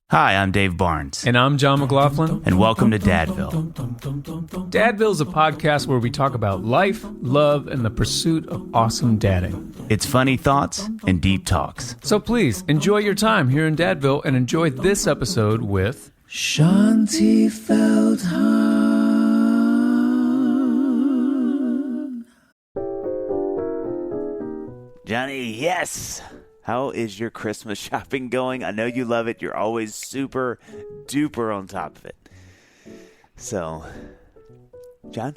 Hi, I'm Dave Barnes. And I'm John McLaughlin. And welcome to Dadville. Dadville is a podcast where we talk about life, love, and the pursuit of awesome dadding. It's funny thoughts and deep talks. So please, enjoy your time here in Dadville and enjoy this episode with Shaunti Feldhahn. Johnny, yes! How is your Christmas shopping going? I know you love it. You're always super duper on top of it. So, John?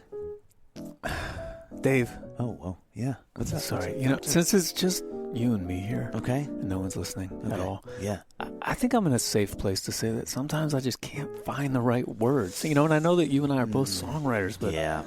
Dave. Oh, yeah. What's up? Sorry. Since it's just you and me here. Okay. And no one's listening at all. Yeah. I think I'm in a safe place to say that sometimes I just can't find the right words. And I know that you and I are both songwriters, but... Yeah.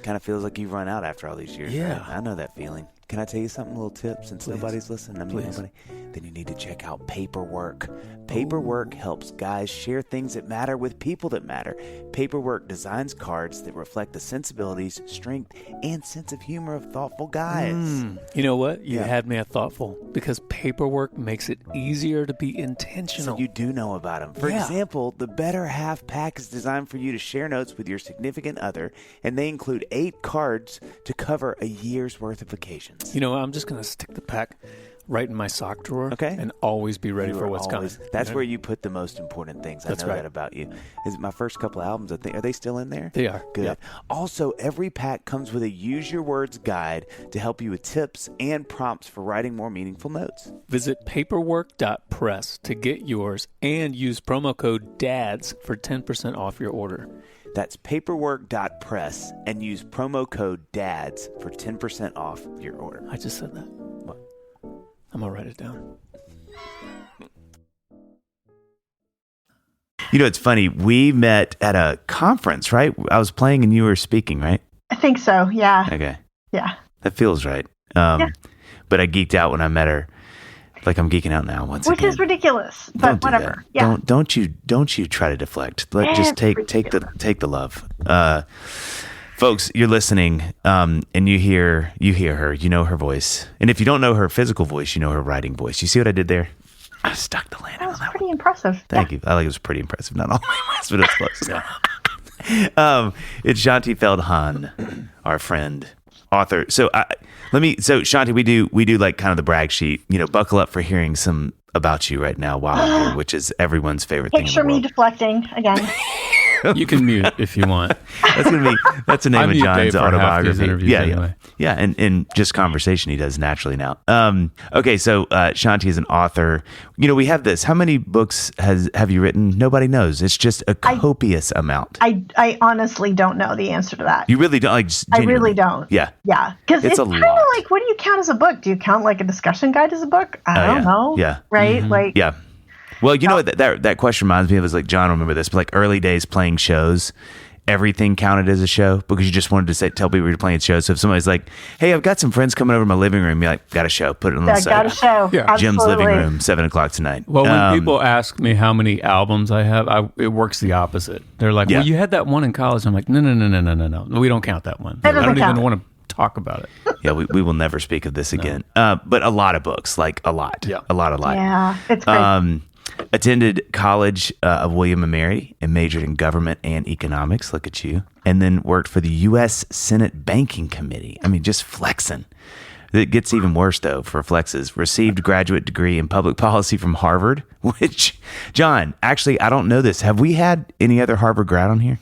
Kind of feels like you've run out after all these years. Yeah. Right? I know that feeling. Can I tell you something, a little tip, since nobody's listening? Nobody. Then you need to check out Paperwork. Paperwork helps guys share things that matter with people that matter. Paperwork designs cards that reflect the sensibilities, strength, and sense of humor of thoughtful guys. You know what? You had me at thoughtful, because Paperwork makes it easier to be intentional. So you do know about them. For example, the Better Half Pack is designed for you to share notes with your significant other, and they include 8 cards to cover a year's worth of occasions. I'm just going to stick the pack right in my sock drawer, okay, and always be ready for what's coming. That's where you put the most important things. That's I know right. that about you. Is my first couple albums, I think, are they still in there? They are. Good. Yeah. Also, every pack comes with a Use Your Words guide to help you with tips and prompts for writing more meaningful notes. Visit paperwork.press to get yours and use promo code DADS for 10% off your order. That's paperwork.press and use promo code DADS for 10% off your order. I just said that. What? I'm going to write it down. It's funny. We met at a conference, right? I was playing and you were speaking, right? I think so, yeah. Okay. Yeah. That feels right. But I geeked out when I met her. Like I'm geeking out now once Which again. is ridiculous, but whatever. Yeah. Don't you try to deflect. Just take the love. Folks, you're listening, and you hear her. You know her voice, and if you don't know her physical voice, you know her writing voice. You see what I did there? I stuck the landing. That was pretty impressive. Thank you. I think it was pretty impressive. Not all my words, but it was close. It's Shaunti Feldhahn, our friend, author. So Shaunti, we do like kind of the brag sheet. Buckle up for hearing some about you right now while I'm here, which is everyone's favorite thing. Picture me deflecting again. You can mute if you want. That's the name of John's autobiography. Anyway. Yeah, and just conversation he does naturally now. Okay, so Shaunti is an author. We have this. How many books have you written? Nobody knows. It's just a copious amount. I honestly don't know the answer to that. You really don't? I really don't. Yeah. Yeah, because it's kind of like, what do you count as a book? Do you count like a discussion guide as a book? I don't know. Yeah. Right? Mm-hmm. Yeah. Well, what that question reminds me of is, like, John, remember this, but like early days playing shows, everything counted as a show because you just wanted to tell people you're playing shows. So if somebody's like, hey, I've got some friends coming over to my living room, you're like, got a show, put it on the side. Got a show. Yeah. Jim's living room, 7:00 tonight. Well, when people ask me how many albums I have, it works the opposite. They're like, well, you had that one in college. I'm like, no. We don't count that one. I don't even want to talk about it. Yeah, we will never speak of this again. But a lot of books, like a lot. Yeah. A lot. Yeah, it's great. Attended College of William & Mary and majored in government and economics. Look at you. And then worked for the U.S. Senate Banking Committee. I mean, just flexing. It gets even worse, though, for flexes. Received graduate degree in public policy from Harvard, which, John, actually, I don't know this. Have we had any other Harvard grad on here?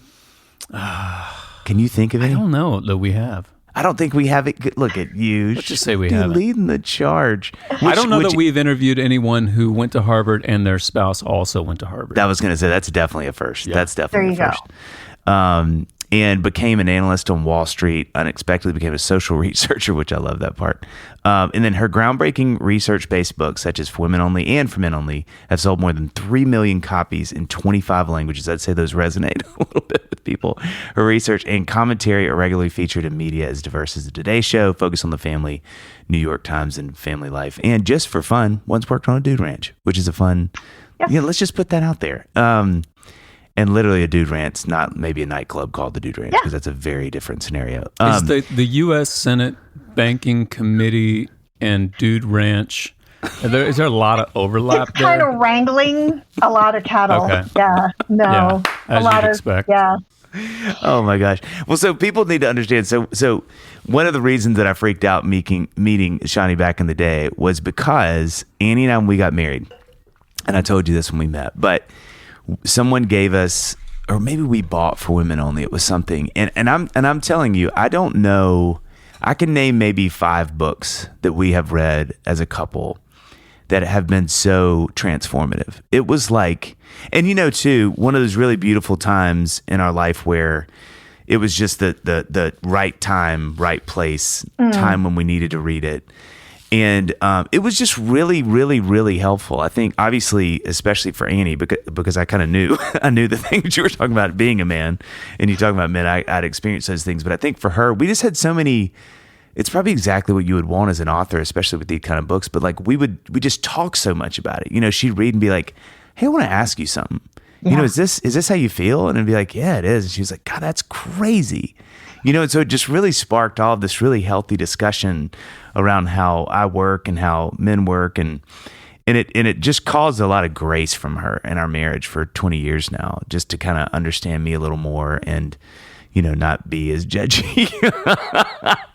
Can you think of any? I don't know that we have. I don't think we have it. Look at you. Let's just say we haven't. Leading the charge. I don't know that we've interviewed anyone who went to Harvard and their spouse also went to Harvard. I was going to say that's definitely a first. Yeah. That's definitely there a first. And became an analyst on Wall Street, unexpectedly became a social researcher, which I love that part. And then her groundbreaking research-based books, such as For Women Only and For Men Only, have sold more than 3 million copies in 25 languages. I'd say those resonate a little bit with people. Her research and commentary are regularly featured in media as diverse as The Today Show, Focus on the Family, New York Times, and Family Life. And just for fun, once worked on a dude ranch, which is a fun, let's just put that out there. And literally a dude ranch, not maybe a nightclub called the Dude Ranch, because that's a very different scenario. Is the U.S. Senate Banking Committee and Dude Ranch Is there a lot of overlap It's kind of wrangling a lot of cattle. Okay. Yeah. No. Yeah, as a lot you'd of expect. Yeah. Oh my gosh. Well, so people need to understand. So one of the reasons that I freaked out meeting Shaunti back in the day was because Annie and we got married, and I told you this when we met. But someone gave us, or maybe we bought for women only. It was something, and I'm telling you, I don't know. I can name maybe 5 books that we have read as a couple that have been so transformative. It was like, and too, one of those really beautiful times in our life where it was just the right time, right place, time when we needed to read it. And it was just really, really, really helpful. I think, obviously, especially for Annie, because I kind of knew, I knew the things you were talking about being a man, and you talking about men, I'd experienced those things. But I think for her, we just had so many. It's probably exactly what you would want as an author, especially with these kind of books. But like we just talk so much about it. She'd read and be like, "Hey, I want to ask you something. Yeah. Is this how you feel?" And I'd be like, "Yeah, it is." And she was like, "God, that's crazy." And so it just really sparked all of this really healthy discussion around how I work and how men work, and it just caused a lot of grace from her in our marriage for 20 years now, just to kind of understand me a little more and not be as judgy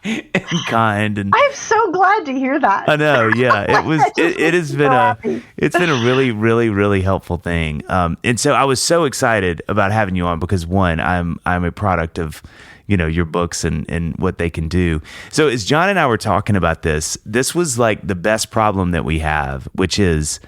and kind. And I'm so glad to hear that. I know, yeah, it's been a really, really, really helpful thing. And so I was so excited about having you on because one, I'm a product of your books and what they can do. So as John and I were talking about this was like the best problem that we have, which is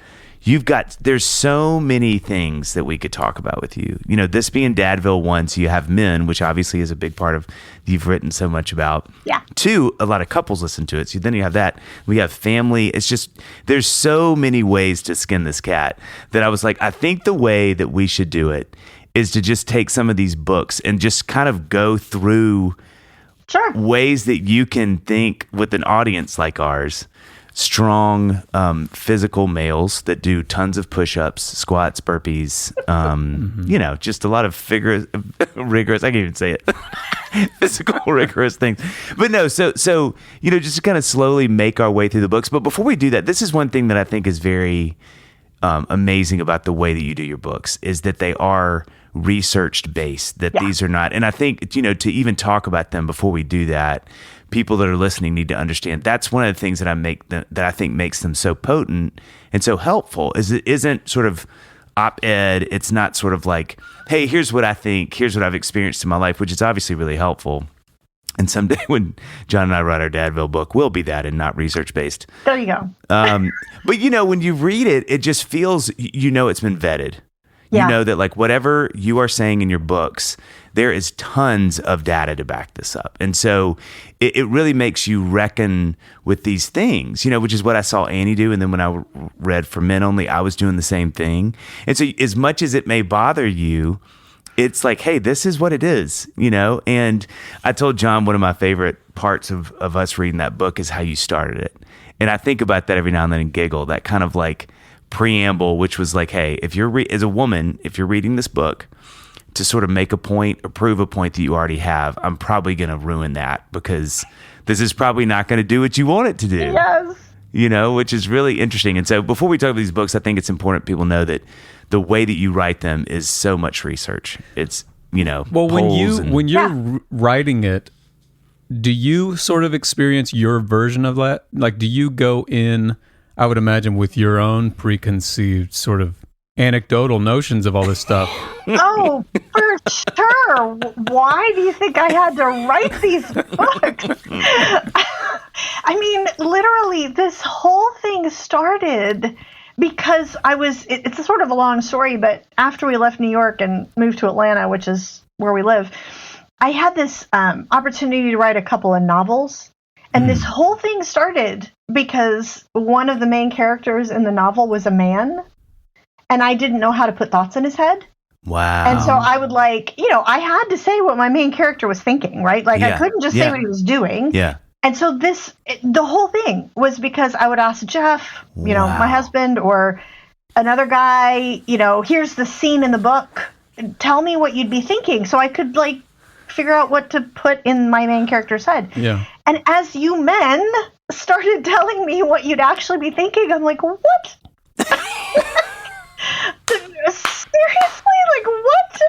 there's so many things that we could talk about with you. This being Dadville 1, so you have men, which obviously is a big part of you've written so much about. Yeah. 2, a lot of couples listen to it. So then you have that. We have family. It's just, there's so many ways to skin this cat that I was like, I think the way that we should do it is to just take some of these books and just kind of go through ways that you can think with an audience like ours, strong physical males that do tons of push-ups, squats, burpees, just a lot of rigorous, I can't even say it, physical rigorous things. But no, so just to kind of slowly make our way through the books. But before we do that, this is one thing that I think is very amazing about the way that you do your books, is that they are research based, that these are not, and I think to even talk about them before we do that, people that are listening need to understand that's one of the things that I think makes them so potent and so helpful, is it isn't sort of op-ed. It's not sort of like, hey, here's what I think, here's what I've experienced in my life, which is obviously really helpful. And someday when John and I write our Dadville book, we'll be that and not research-based. There you go. But, when you read it, it just feels, it's been vetted. Yeah. You know that like whatever you are saying in your books, there is tons of data to back this up. And so it really makes you reckon with these things, which is what I saw Annie do. And then when I read For Men Only, I was doing the same thing. And so as much as it may bother you, it's like, hey, this is what it is, And I told John one of my favorite parts of us reading that book is how you started it. And I think about that every now and then and giggle, that kind of like preamble, which was like, hey, if you're as a woman, if you're reading this book to sort of make a point or prove a point that you already have, I'm probably going to ruin that because this is probably not going to do what you want it to do. Yes. Which is really interesting. And so before we talk about these books, I think it's important people know that the way that you write them is so much research. It's, well, when you're writing it, do you sort of experience your version of that? Like, do you go in, I would imagine, with your own preconceived sort of anecdotal notions of all this stuff? Oh, for sure. Why do you think I had to write these books? I mean, literally, this whole thing started because it's a sort of a long story, but after we left New York and moved to Atlanta, which is where we live, I had this opportunity to write a couple of novels. And this whole thing started because one of the main characters in the novel was a man, and I didn't know how to put thoughts in his head. Wow. And so I would I had to say what my main character was thinking, right? Like I couldn't just say what he was doing. Yeah. And so the whole thing was because I would ask Jeff, my husband, or another guy, here's the scene in the book. Tell me what you'd be thinking. So I could figure out what to put in my main character's head. Yeah. And as you men started telling me what you'd actually be thinking, I'm like, what? Seriously? Like, what?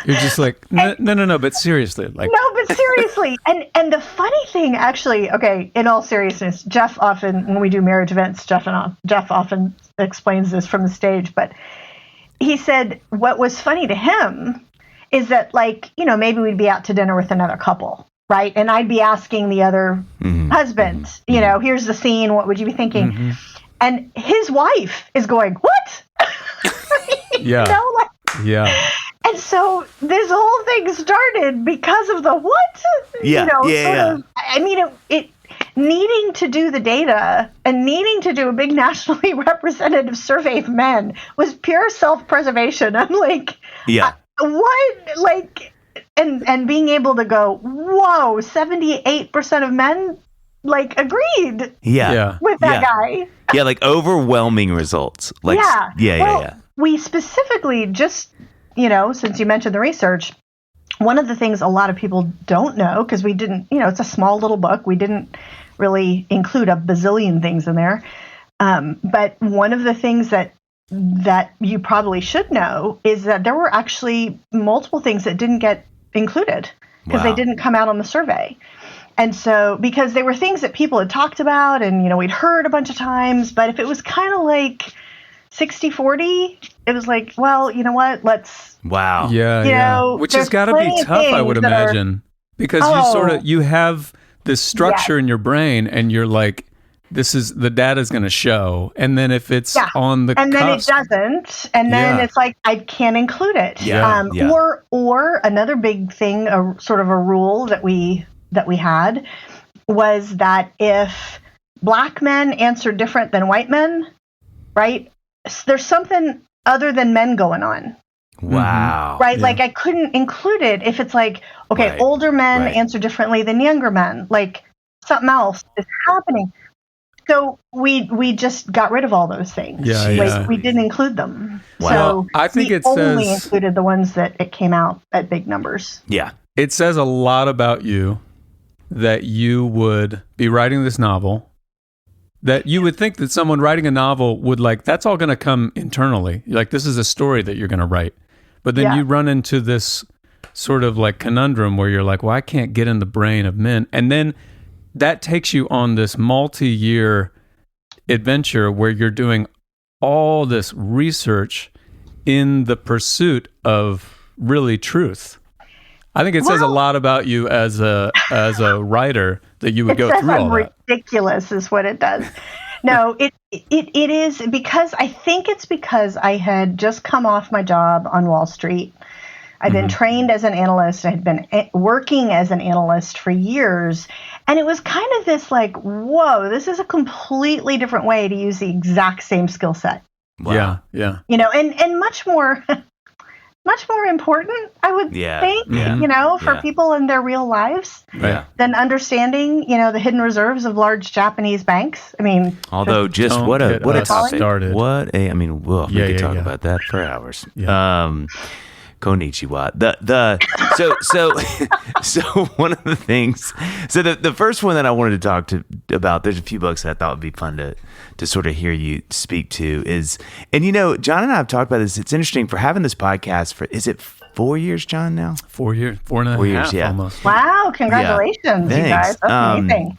You're just like, no, but seriously. Like, no, but seriously. And the funny thing, actually, okay, in all seriousness, Jeff often, when we do marriage events, Jeff often explains this from the stage, but he said what was funny to him is that, like, you know, maybe we'd be out to dinner with another couple, right? And I'd be asking the other husband, you know, here's the scene, what would you be thinking? Mm-hmm. And his wife is going, what? Yeah. You know, like, yeah. And so this whole thing started because of the what? Yeah. You know, yeah. I mean, it needing to do the data and needing to do a big nationally representative survey of men was pure self-preservation. I'm like, what? Like, and being able to go, whoa, 78% of men like agreed with that guy. Yeah, like overwhelming results. Like, yeah. We specifically just, you know, since you mentioned the research, one of the things a lot of people don't know, because we didn't, you know, it's a small little book. We didn't really include a bazillion things in there. But one of the things that you probably should know is that there were actually multiple things that didn't get included because they didn't come out on the survey. And so, because they were things that people had talked about and, you know, we'd heard a bunch of times, but if it was kind of like 60-40, it was like, well, you know what, let's... Wow. Yeah, you know, which has got to be tough, I would imagine. Because you have this structure in your brain and you're like, the data's going to show. And then if it's on the and cusp, then it doesn't. And then it's like, I can't include it. Or another big thing, sort of a rule that we had was that if black men answered different than white men, right, there's something other than men going on. Wow. Right? Yeah. Like, I couldn't include it if it's like, okay, older men answer differently than younger men. Like, something else is happening. So we just got rid of all those things. We didn't include them. Wow. So I think we only included the ones that it came out at big numbers. Yeah. It says a lot about you that you would be writing this novel, that you would think that someone writing a novel would like, that's all going to come internally. Like, this is a story that you're going to write. But then you run into this sort of like conundrum where you're like, well, I can't get in the brain of men. And then that takes you on this multi-year adventure where you're doing all this research in the pursuit of really truth. I think it says a lot about you as a writer that you would go through all that. Ridiculous is what it does. No, it is because I had just come off my job on Wall Street. I'd been trained as an analyst. I had been working as an analyst for years. And it was kind of this like, whoa, this is a completely different way to use the exact same skill set. Wow. Yeah. You know, and much more important, I would think, you know, for people in their real lives than understanding, you know, the hidden reserves of large Japanese banks. I mean, although what a topic. Started. We could talk about that for hours. Yeah. Konnichiwa. So one of the things, so the first one that I wanted to talk about, there's a few books that I thought would be fun to sort of hear you speak to is, and you know, John and I have talked about this. It's interesting for having this podcast for, is it 4 years, John, now? 4 years, 4.5 years, almost. Wow, congratulations, you guys. That's amazing.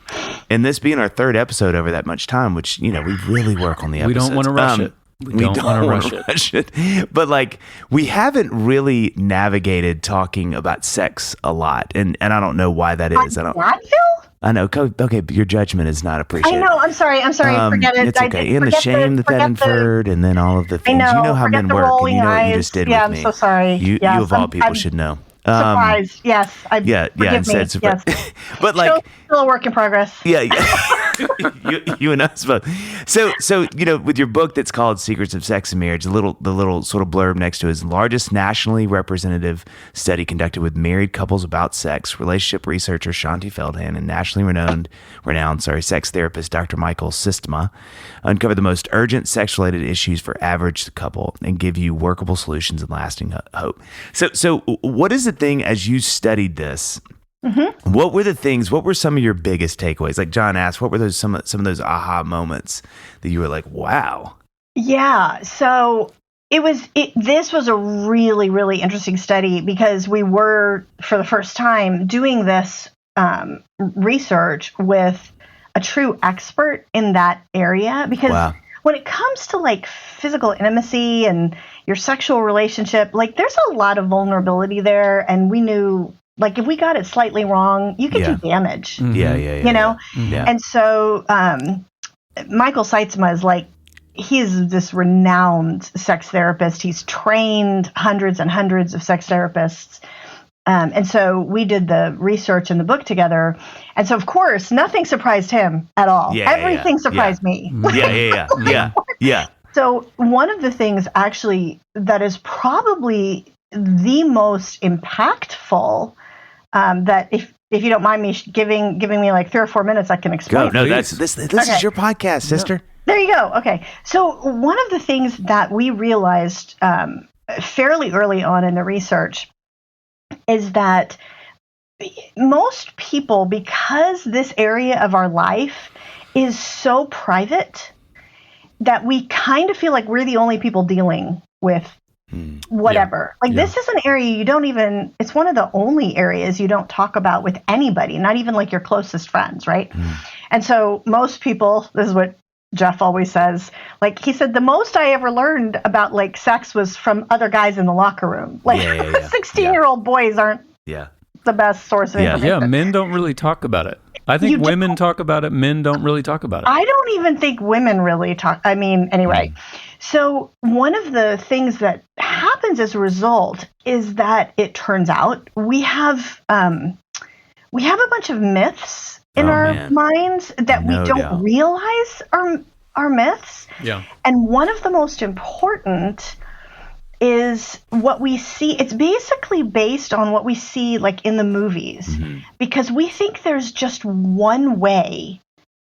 And this being our third episode over that much time, which, you know, we really work on the episodes. We don't want to rush it. We don't want to rush it. But like, we haven't really navigated talking about sex a lot. And I don't know why that is. I know. Okay, but your judgment is not appreciated. I know. I'm sorry. Forget it. It's okay. And the shame that inferred, and then all of the things. You know how men work, and you know what you just did with me. Yeah, I'm so sorry. You of all people should know. Surprised. Yes. Forgive me. Yes. But like, still a work in progress. Yeah. you and us both. So you know, with your book that's called Secrets of Sex and Marriage, the little sort of blurb next to it is largest nationally representative study conducted with married couples about sex. Relationship researcher Shaunti Feldhahn and nationally renowned sex therapist Dr. Michael Sistema uncover the most urgent sex-related issues for average couple and give you workable solutions and lasting hope. So what is the thing as you studied this Mm-hmm. What were some of your biggest takeaways? Like John asked, what were some of those aha moments that you were like, wow? Yeah. So this was a really, really interesting study because we were, for the first time, doing this research with a true expert in that area. Because when it comes to like physical intimacy and your sexual relationship, like there's a lot of vulnerability there. And we knew, like, if we got it slightly wrong, you could do damage. Mm-hmm. Yeah. You know? Yeah. And so Michael Seitzma is like, he's this renowned sex therapist. He's trained hundreds and hundreds of sex therapists. And so we did the research in the book together. And so, of course, nothing surprised him at all. Everything surprised me. Yeah. So one of the things actually that is probably the most impactful, that if you don't mind me giving me like 3 or 4 minutes, I can explain. Go. No, this is your podcast, sister. There you go. Okay. So one of the things that we realized fairly early on in the research is that most people, because this area of our life is so private, that we kind of feel like we're the only people dealing with whatever. This is an area it's one of the only areas you don't talk about with anybody, not even like your closest friends, right? And so most people, this is what Jeff always says, like he said, the most I ever learned about like sex was from other guys in the locker room. Like 16-year-old boys aren't the best source of information. Yeah, men don't really talk about it. I think women talk about it. Men don't really talk about it. I don't even think women really talk. I mean, anyway. So one of the things that happens as a result is that it turns out we have a bunch of myths in our minds that we don't realize are myths. Yeah. And one of the most important is what we see. It's basically based on what we see like in the movies, because we think there's just one way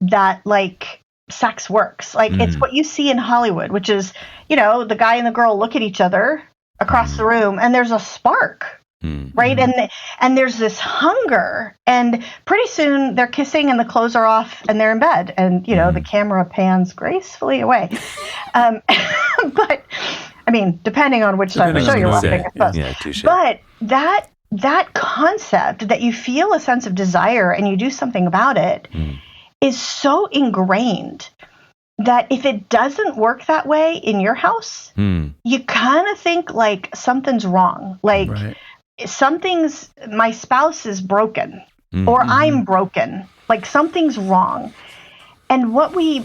that like sex works. Like it's what you see in Hollywood, which is, the guy and the girl look at each other across the room and there's a spark. Right. And there's this hunger, and pretty soon they're kissing and the clothes are off and they're in bed, and the camera pans gracefully away. But I mean, depending on which side of the show you're watching, I suppose. Yeah, touche. But that concept that you feel a sense of desire and you do something about it is so ingrained that if it doesn't work that way in your house, you kind of think like something's wrong. Like my spouse is broken or I'm broken, like something's wrong. And what we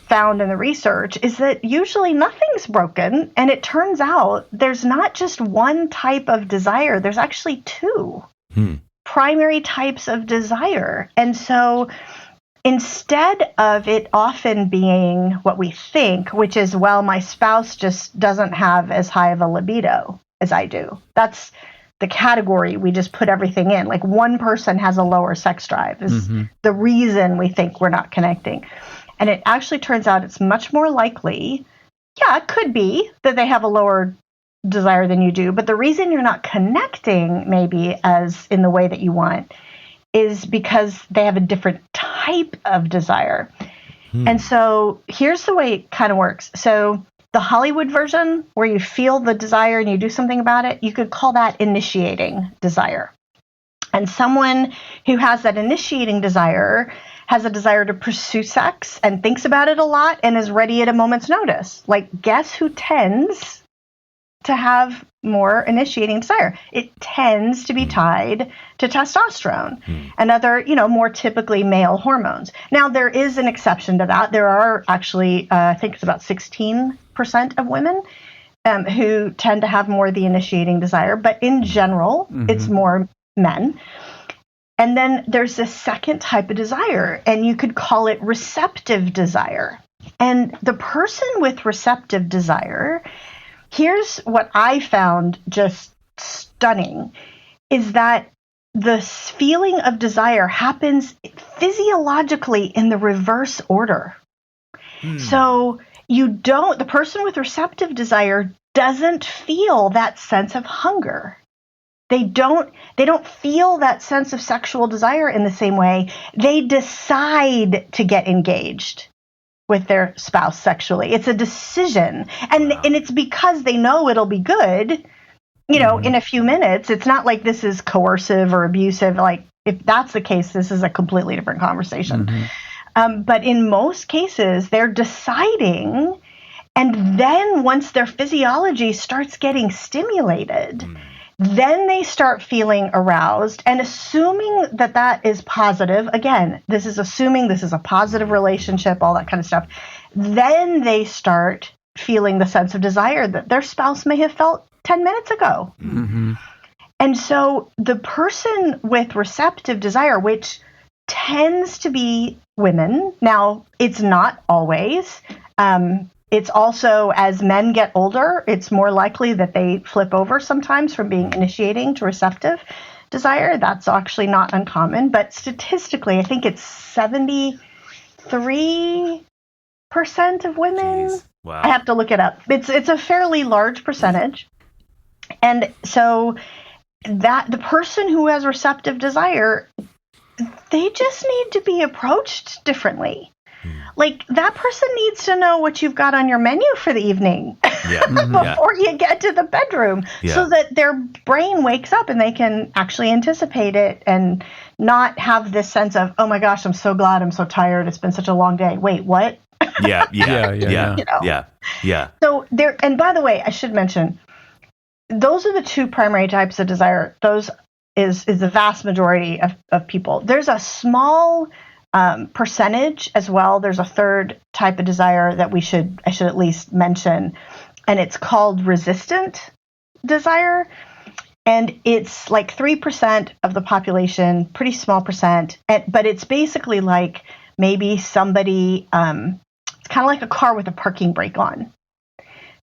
found in the research is that usually nothing's broken. And it turns out there's not just one type of desire. There's actually 2 primary types of desire. And so instead of it often being what we think, which is, well, my spouse just doesn't have as high of a libido as I do. That's the category we just put everything in. Like one person has a lower sex drive is the reason we think we're not connecting. And it actually turns out it's much more likely, it could be that they have a lower desire than you do, but the reason you're not connecting maybe as in the way that you want is because they have a different type of desire. And so here's the way it kind of works. So the Hollywood version, where you feel the desire and you do something about it, you could call that initiating desire. And someone who has that initiating desire has a desire to pursue sex and thinks about it a lot and is ready at a moment's notice. Like, guess who tends to have more initiating desire? It tends to be tied to testosterone and other, more typically male hormones. Now, there is an exception to that. There are actually, I think it's about 16% of women who tend to have more of the initiating desire. But in general, it's more men. And then there's this second type of desire, and you could call it receptive desire. And the person with receptive desire, here's what I found just stunning, is that the feeling of desire happens physiologically in the reverse order. So the person with receptive desire doesn't feel that sense of hunger. They don't feel that sense of sexual desire in the same way. They decide to get engaged with their spouse sexually. It's a decision. And it's because they know it'll be good, in a few minutes. It's not like this is coercive or abusive. Like, if that's the case, this is a completely different conversation. But in most cases, they're deciding, and then once their physiology starts getting stimulated, then they start feeling aroused, and assuming that is positive. Again, this is assuming this is a positive relationship, all that kind of stuff. Then they start feeling the sense of desire that their spouse may have felt 10 minutes ago. And so the person with receptive desire, which tends to be women, now it's not always, it's also, as men get older, it's more likely that they flip over sometimes from being initiating to receptive desire. That's actually not uncommon. But statistically, I think it's 73% of women. Jeez. Wow. I have to look it up. It's a fairly large percentage. And so that the person who has receptive desire, they just need to be approached differently. Like, that person needs to know what you've got on your menu for the evening before you get to the bedroom, so that their brain wakes up and they can actually anticipate it and not have this sense of, oh my gosh, I'm so glad, I'm so tired, it's been such a long day. Wait, what? Yeah. So there, and by the way, I should mention, those are the two primary types of desire. Those is the vast majority of people. There's a small percentage as well. There's a third type of desire that I should at least mention, and it's called resistant desire. And it's like 3% of the population, pretty small percent. But it's basically like maybe somebody, it's kind of like a car with a parking brake on,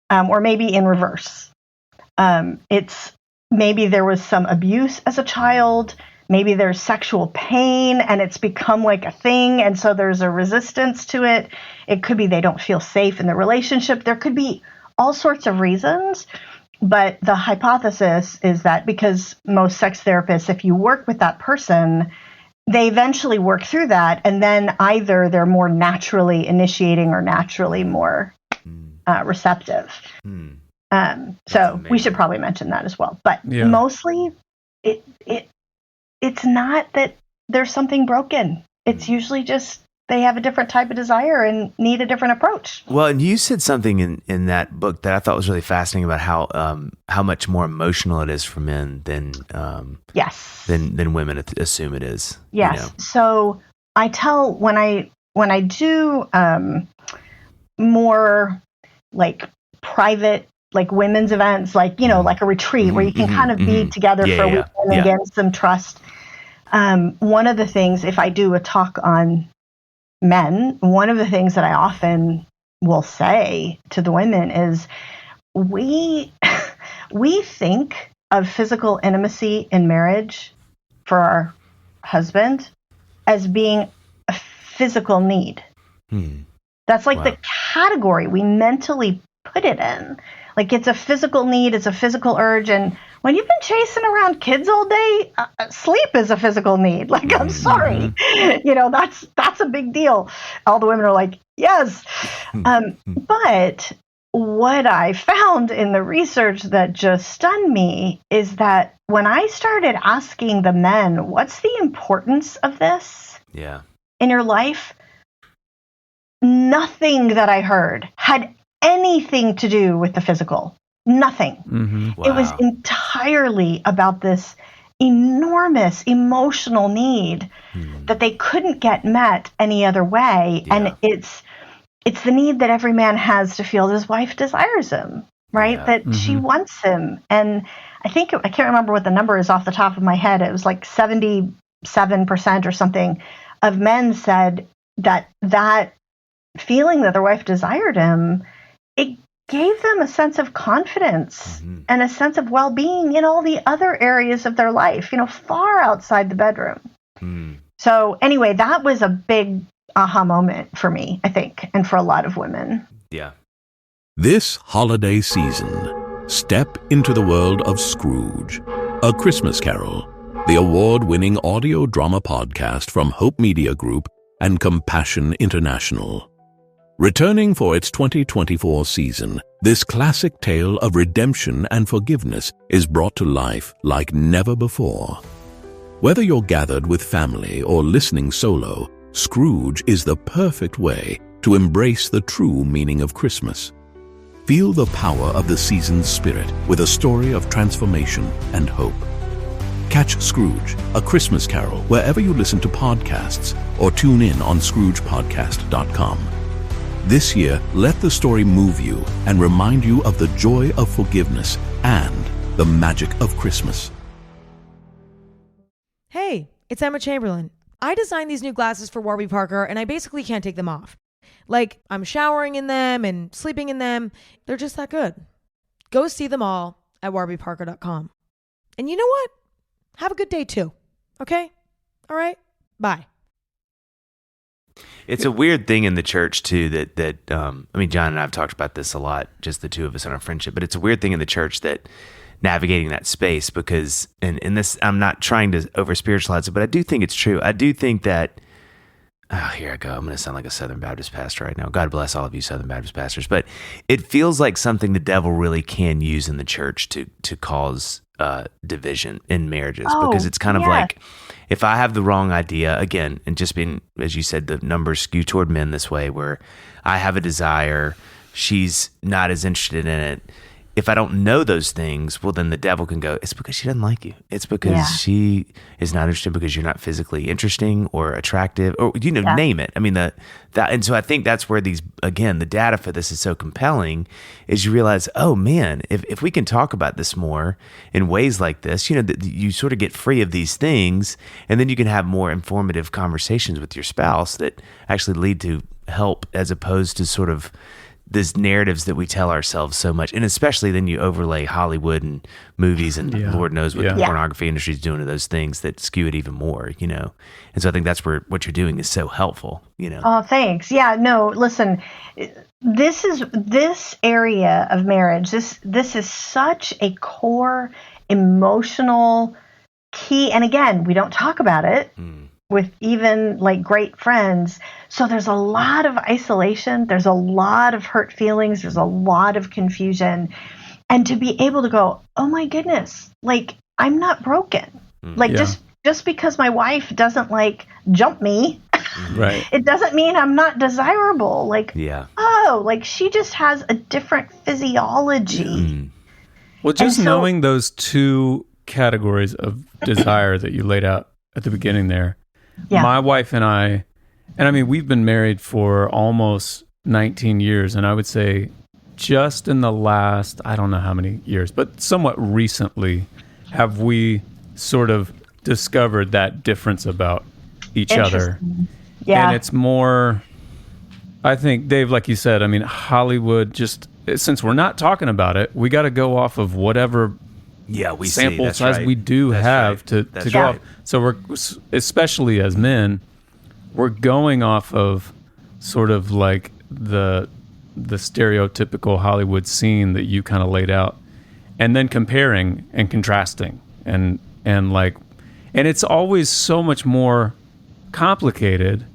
or maybe in reverse. It's maybe there was some abuse as a child. Maybe there's sexual pain and it's become like a thing, and so there's a resistance to it. It could be they don't feel safe in the relationship. There could be all sorts of reasons, but the hypothesis is that because most sex therapists, if you work with that person, they eventually work through that, and then either they're more naturally initiating or naturally more receptive. So we should probably mention that as well. But mostly it's not that there's something broken. It's usually just they have a different type of desire and need a different approach. Well, and you said something in that book that I thought was really fascinating about how much more emotional it is for men than women assume it is. Yes. So I tell when I do more like private, like women's events, like like a retreat where you can kind of be together for a weekend and get some trust. One of the things, if I do a talk on men, one of the things that I often will say to the women is we think of physical intimacy in marriage for our husband as being a physical need. That's like the category we mentally put it in. Like, it's a physical need, it's a physical urge, and when you've been chasing around kids all day, sleep is a physical need. Like, I'm sorry, that's a big deal. All the women are like, yes. But what I found in the research that just stunned me is that when I started asking the men, what's the importance of this in your life? Nothing that I heard had anything to do with the physical. Nothing. Wow. It was entirely about this enormous emotional need that they couldn't get met any other way. And it's the need that every man has to feel that his wife desires him, right? That she wants him. And I can't remember what the number is off the top of my head. It was like 77% or something of men said that feeling that their wife desired him, it gave them a sense of confidence and a sense of well-being in all the other areas of their life, far outside the bedroom. So anyway, that was a big aha moment for me, I think, and for a lot of women. Yeah. This holiday season, step into the world of Scrooge, A Christmas Carol, the award-winning audio drama podcast from Hope Media Group and Compassion International. Returning for its 2024 season, this classic tale of redemption and forgiveness is brought to life like never before. Whether you're gathered with family or listening solo, Scrooge is the perfect way to embrace the true meaning of Christmas. Feel the power of the season's spirit with a story of transformation and hope. Catch Scrooge, A Christmas Carol, wherever you listen to podcasts or tune in on ScroogePodcast.com. This year, let the story move you and remind you of the joy of forgiveness and the magic of Christmas. Hey, it's Emma Chamberlain. I designed these new glasses for Warby Parker, and I basically can't take them off. Like, I'm showering in them and sleeping in them. They're just that good. Go see them all at warbyparker.com. And you know what? Have a good day too. Okay? All right? Bye. It's a weird thing in the church too that I mean, John and I have talked about this a lot, just the two of us in our friendship, but it's a weird thing in the church that navigating that space because, and this, I'm not trying to over spiritualize it, but I do think it's true. I do think that, oh, here I go. I'm going to sound like a Southern Baptist pastor right now. God bless all of you Southern Baptist pastors, but it feels like something the devil really can use in the church to cause division in marriages, because it's kind of like, if I have the wrong idea, again, and just being, as you said, the numbers skew toward men this way, where I have a desire, she's not as interested in it. If I don't know those things, well, then the devil can go, it's because she doesn't like you. It's because she is not interested because you're not physically interesting or attractive or, name it. I mean, and so I think that's where the data for this is so compelling, is you realize, oh man, if we can talk about this more in ways like this, you sort of get free of these things, and then you can have more informative conversations with your spouse that actually lead to help, as opposed to sort of these narratives that we tell ourselves so much. And especially then you overlay Hollywood and movies and Lord knows what the pornography industry is doing to those things that skew it even more, And so I think that's where what you're doing is so helpful, Oh, thanks. Yeah, no, listen, this area of marriage, this is such a core emotional key. And again, we don't talk about it with even like great friends. So there's a lot of isolation. There's a lot of hurt feelings. There's a lot of confusion. And to be able to go, oh my goodness, like I'm not broken. Like just because my wife doesn't like jump me, right? It doesn't mean I'm not desirable. Like, like she just has a different physiology. Well, just knowing those two categories of desire that you laid out at the beginning there, my wife and I mean, we've been married for almost 19 years, and I would say just in the last, I don't know how many years, but somewhat recently, have we sort of discovered that difference about each other. Yeah. And it's more, I think, Dave, like you said, I mean, Hollywood, just since we're not talking about it, we got to go off of whatever we sample size we do have to go off. So we're, especially as men, we're going off of sort of like the stereotypical Hollywood scene that you kind of laid out, and then comparing and contrasting and it's always so much more complicated.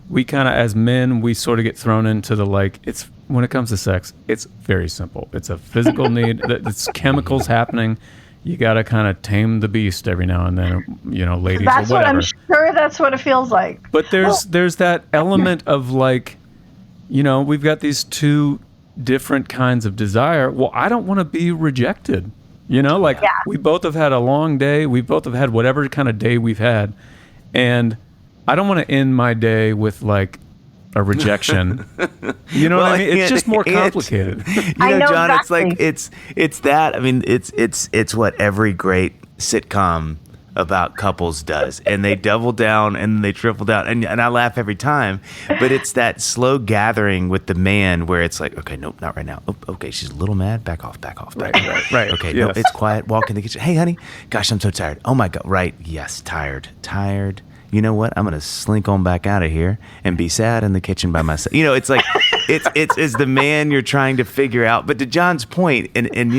We kind of, as men, we sort of get thrown into the it's when it comes to sex, it's very simple. It's a physical need. It's chemicals happening. You got to kind of tame the beast every now and then, ladies, that's or whatever. I'm sure that's what it feels like. But there's that element of we've got these two different kinds of desire. Well, I don't want to be rejected. We both have had a long day. We both have had whatever kind of day we've had. And I don't want to end my day with a rejection. You know what I mean? It's just more complicated. I know, John, exactly. it's that. I mean, it's what every great sitcom about couples does, and they double down and they triple down, and I laugh every time. But it's that slow gathering with the man where it's like, okay, nope, not right now. Oh, okay, she's a little mad. Back off. Right. Okay, no, it's quiet. Walk in the kitchen. Hey, honey. Gosh, I'm so tired. Oh my God. Right. Yes, tired. You know what? I'm gonna slink on back out of here and be sad in the kitchen by myself. It's like it's the man you're trying to figure out. But to John's point, and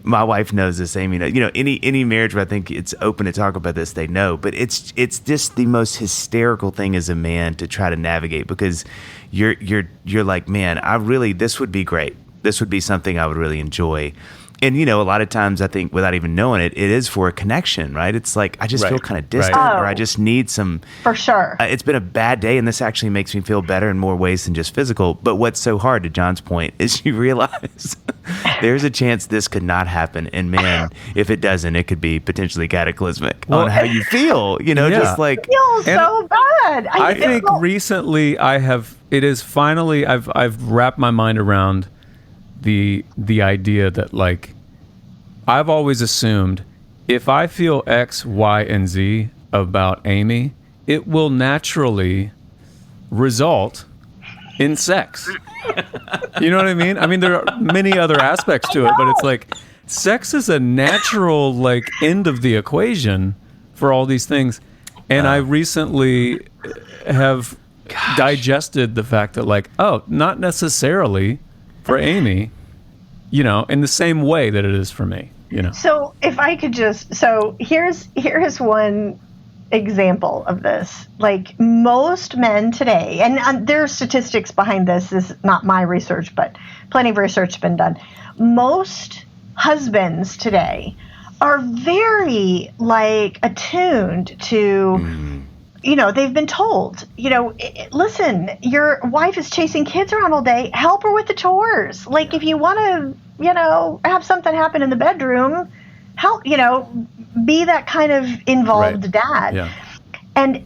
my wife knows this, Amy. Any marriage where I think it's open to talk about this, they know. But it's just the most hysterical thing as a man to try to navigate, because you're like, man, this would be great. This would be something I would really enjoy. And, a lot of times I think without even knowing it, it is for a connection, right? It's like, I just feel kind of distant, or I just need some. For sure. It's been a bad day, and this actually makes me feel better in more ways than just physical. But what's so hard, to John's point, is you realize there's a chance this could not happen. And man, if it doesn't, it could be potentially cataclysmic on how you feel, just like. I feel so bad. I think recently I've wrapped my mind around the idea that, like, I've always assumed if I feel X, Y, and Z about Amy, it will naturally result in sex. You know what I mean? I mean, there are many other aspects to it, but it's like sex is a natural, like, end of the equation for all these things. And I recently have digested the fact that, like, not necessarily for Amy, in the same way that it is for me, So if I could here's one example of this. Like, most men today, and there are statistics behind this. This is not my research, but plenty of research has been done. Most husbands today are very, like, attuned to they've been told, listen, your wife is chasing kids around all day. Help her with the chores. Like, if you want to, have something happen in the bedroom, help, be that kind of involved dad. Yeah. And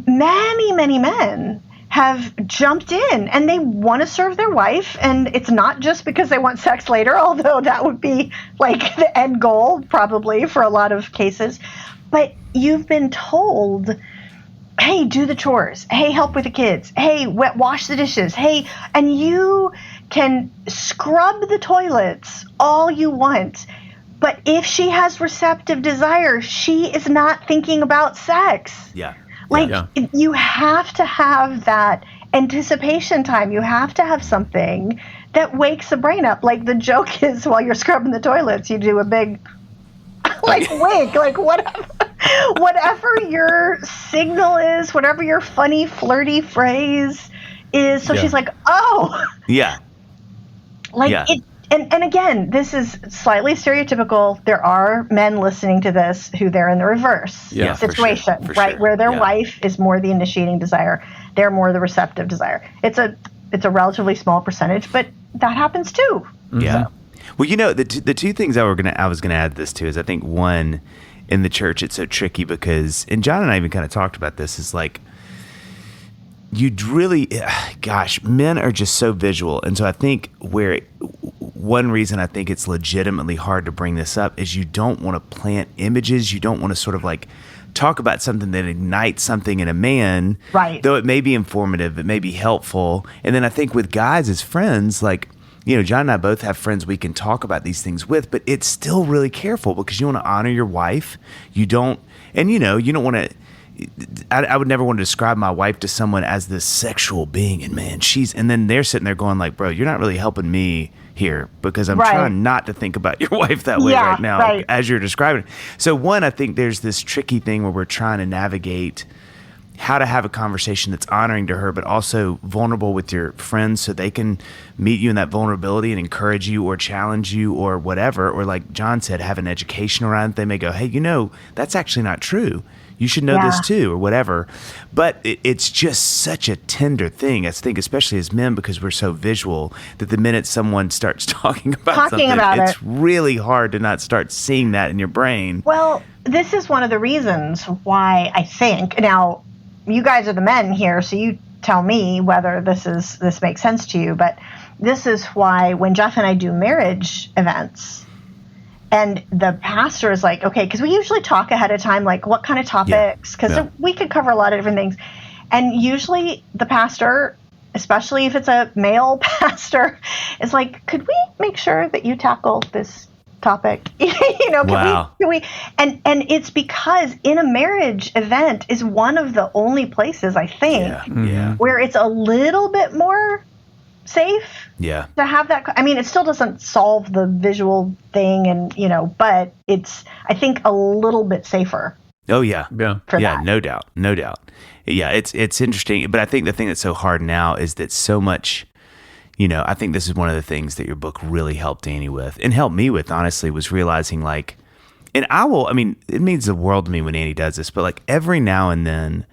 many, many men have jumped in, and they want to serve their wife. And it's not just because they want sex later, although that would be, like, the end goal probably for a lot of cases. But you've been told, hey, do the chores. Hey, help with the kids. Hey, wash the dishes. Hey, and you can scrub the toilets all you want. But if she has receptive desire, she is not thinking about sex. Yeah. You have to have that anticipation time. You have to have something that wakes the brain up. Like, the joke is, while you're scrubbing the toilets, you do a big, like, wink, like, whatever your signal is, whatever your funny, flirty phrase is. So she's like, oh. Yeah. And again, this is slightly stereotypical. There are men listening to this who they're in the reverse situation, for right? sure. Where their wife is more the initiating desire. They're more the receptive desire. It's a relatively small percentage, but that happens too. Yeah. Well, the two things I was gonna add this to is, I think, one, in the church it's so tricky because, and John and I even kind of talked about this, is like, you'd really, men are just so visual. And so I think one reason I think it's legitimately hard to bring this up is you don't want to plant images. You don't want to sort of, like, talk about something that ignites something in a man. Right. Though it may be informative, it may be helpful. And then I think with guys as friends, like, John and I both have friends we can talk about these things with, but it's still really careful because you want to honor your wife. You don't want to, I would never want to describe my wife to someone as this sexual being, and man, and then they're sitting there going, like, bro, you're not really helping me here, because I'm trying not to think about your wife that way right now, as you're describing it. So one, I think there's this tricky thing where we're trying to navigate how to have a conversation that's honoring to her, but also vulnerable with your friends, so they can meet you in that vulnerability and encourage you or challenge you or whatever. Or, like John said, have an education around it. They may go, hey, that's actually not true. You should know this too, or whatever. But it's just such a tender thing, I think, especially as men, because we're so visual, that the minute someone starts talking about something, it's really hard to not start seeing that in your brain. Well, this is one of the reasons why I think, now, you guys are the men here, so you tell me whether this makes sense to you, but this is why when Jeff and I do marriage events, and the pastor is like, okay, because we usually talk ahead of time, like, what kind of topics, because we could cover a lot of different things. And usually the pastor, especially if it's a male pastor, is like, could we make sure that you tackle this topic? Can we? And it's because in a marriage event is one of the only places, I think, where it's a little bit more safe Yeah. to have that. I mean, it still doesn't solve the visual thing, and but it's, I think, a little bit safer. Oh yeah. Yeah. Yeah, no doubt. Yeah, it's interesting, but I think the thing that's so hard now is that so much, I think this is one of the things that your book really helped Annie with, and helped me with, honestly, was realizing like, and it means the world to me when Annie does this, but like every now and then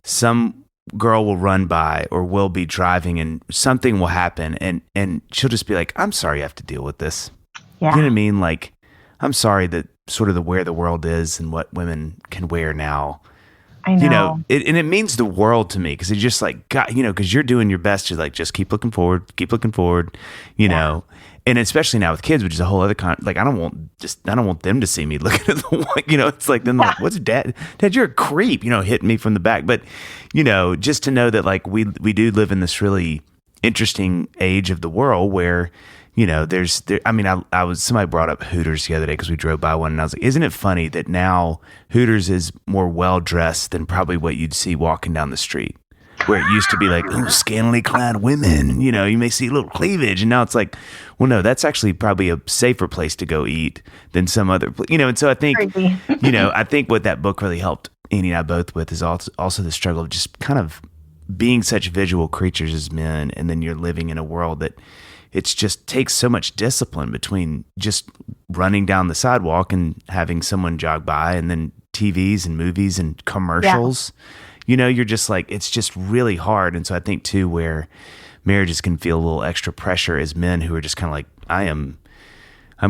some girl will run by or will be driving and something will happen and she'll just be like, I'm sorry you have to deal with this. Yeah. You know what I mean? Like, I'm sorry that sort of where the world is and what women can wear now. I know. And it means the world to me, because it's just like, God, because you're doing your best to like just keep looking forward, you know. And especially now with kids, which is a whole other like, I don't want them to see me looking at the one, it's like, then like, what's Dad, you're a creep, hitting me from the back. But, just to know that like we do live in this really interesting age of the world where, somebody brought up Hooters the other day because we drove by one, and I was like, isn't it funny that now Hooters is more well-dressed than probably what you'd see walking down the street? Where it used to be like, oh, scantily clad women, you may see a little cleavage. And now it's like, well, no, that's actually probably a safer place to go eat than some other, and so I think, I think what that book really helped Annie and I both with is also the struggle of just kind of being such visual creatures as men. And then you're living in a world that it's just takes so much discipline between just running down the sidewalk and having someone jog by, and then TVs and movies and commercials. Yeah. You're just like, it's just really hard. And so I think too, where marriages can feel a little extra pressure as men who are just kind of like, I'm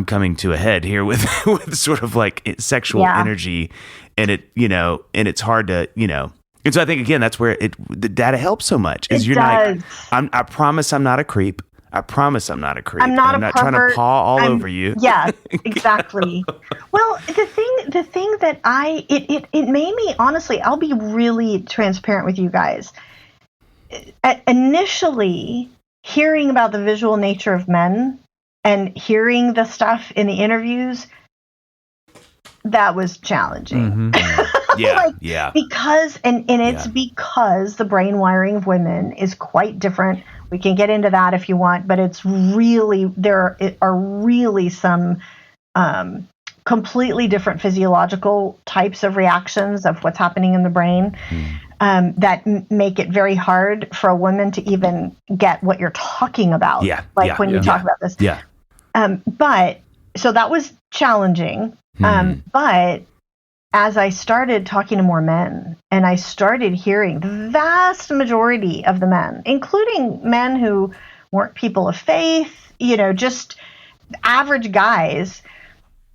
coming to a head here with sort of like sexual energy, and and it's hard to, and so I think again, that's where the data helps so much, is I promise I'm not a creep. I promise I'm not a creep. I'm not trying to paw all over you. Yeah, exactly. Well, the thing that it made me, honestly, I'll be really transparent with you guys. Initially, hearing about the visual nature of men and hearing the stuff in the interviews, that was challenging. Mm-hmm. Yeah, because it's because the brain wiring of women is quite different. We can get into that if you want, but it's really, there are really some completely different physiological types of reactions of what's happening in the brain that make it very hard for a woman to even get what you're talking about. When you talk about this. Yeah. But so that was challenging. But as I started talking to more men, and I started hearing the vast majority of the men, including men who weren't people of faith, just average guys,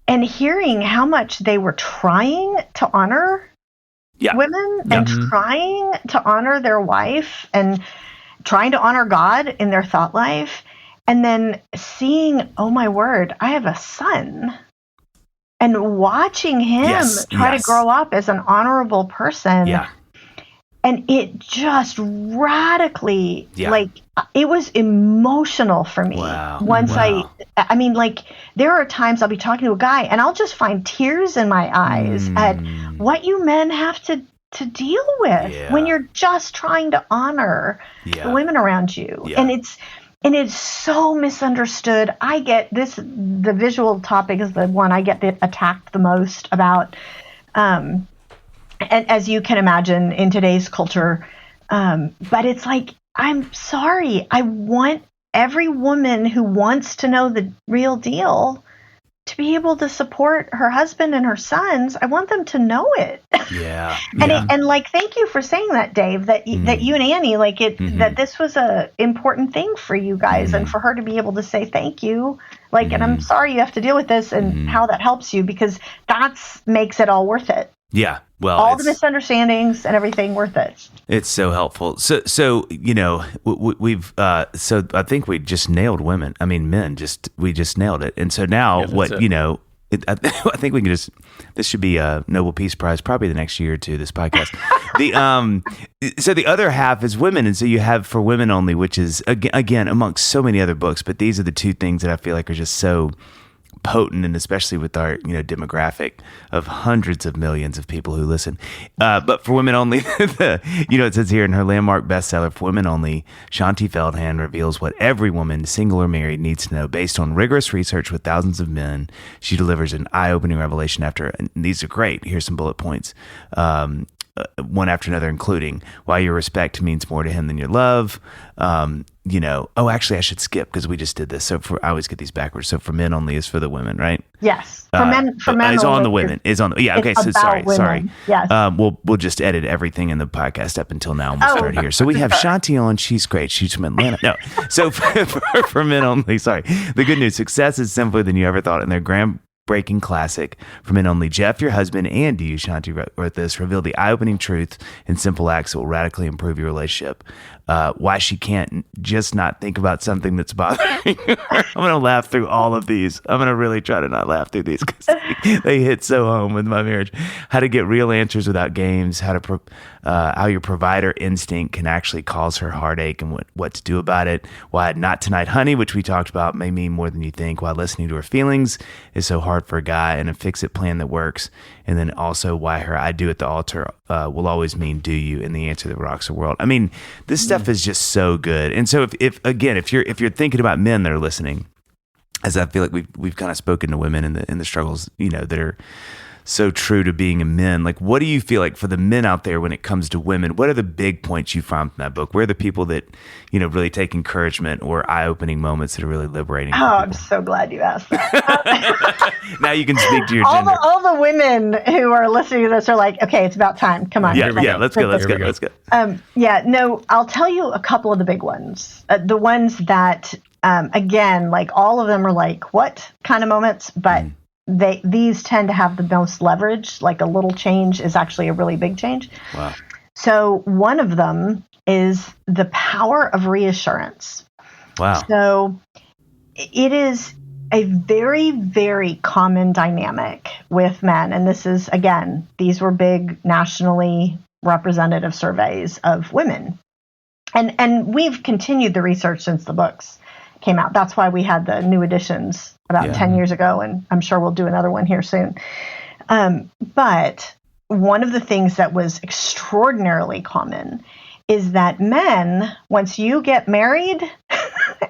and hearing how much they were trying to honor women and trying to honor their wife and trying to honor God in their thought life, and then seeing, oh my word, I have a son. And watching him try to grow up as an honorable person. Yeah. And it just radically, it was emotional for me. Wow. I mean, there are times I'll be talking to a guy and I'll just find tears in my eyes at what you men have to deal with when you're just trying to honor the women around you. Yeah. And it's so misunderstood. I get this, the visual topic is the one I get attacked the most about. And as you can imagine in today's culture, but it's like, I'm sorry. I want every woman who wants to know the real deal to be able to support her husband and her sons. I want them to know it. Yeah. And thank you for saying that, Dave, that you and Annie, that this was a important thing for you guys and for her to be able to say thank you. And I'm sorry you have to deal with this and how that helps you, because makes it all worth it. Yeah. Well, all the misunderstandings and everything worth it. It's so helpful. So we've so I think we just nailed women. I mean, men we just nailed it. And so now I think we can this should be a Nobel Peace Prize probably the next year or two, this podcast. So the other half is women. And so you have For Women Only, which is again amongst so many other books, but these are the two things that I feel like are just so potent, and especially with our demographic of hundreds of millions of people who listen. But for women only, it says here in her landmark bestseller for women only, Shaunti Feldhahn reveals what every woman, single or married, needs to know. Based on rigorous research with thousands of men, she delivers an eye-opening revelation after. And these are great. Here's some bullet points. One after another, including why your respect means more to him than your love. Actually, I should skip because we just did this. So I always get these backwards. So for men only is for the women, right? Yes. For men is on the women. Is on the, yeah. Okay. So sorry. Women. Yes. We'll just edit everything in the podcast up until now, and we'll start here. So we have Shaunti on. She's great. She's from Atlanta. No. So for men only, sorry. The good news: success is simpler than you ever thought, and their breaking classic for men only. Jeff, your husband, and you, Shaunti, wrote this. Reveal the eye-opening truth in simple acts that will radically improve your relationship. Why she can't just not think about something that's bothering her. I'm going to laugh through all of these. I'm going to really try to not laugh through these because they hit so home with my marriage. How to get real answers without games. How your provider instinct can actually cause her heartache and what to do about it. Why Not Tonight, Honey, which we talked about, may mean more than you think. Why listening to her feelings is so hard for a guy, and a fix-it plan that works. And then also why her I do at the altar will always mean do you, and the answer that rocks the world. I mean, this stuff is just so good. And so if you're thinking about men that are listening, as I feel like we've kind of spoken to women in the struggles, that are so true to being a man. Like, what do you feel like for the men out there when it comes to women? What are the big points you found from that book? Where are the people that, really take encouragement or eye-opening moments that are really liberating? Oh, I'm so glad you asked that. Now you can speak to your gender. All the women who are listening to this are like, okay, it's about time. Come on. Yeah, let's go. I'll tell you a couple of the big ones. The ones that, again, like all of them are like, what kind of moments? But these tend to have the most leverage. Like a little change is actually a really big change. Wow. So one of them is the power of reassurance. Wow. So it is a very, very common dynamic with men. And this is, again, these were big nationally representative surveys of women. And we've continued the research since the books came out. That's why we had the new editions about 10 years ago, and I'm sure we'll do another one here soon. But one of the things that was extraordinarily common is that men, once you get married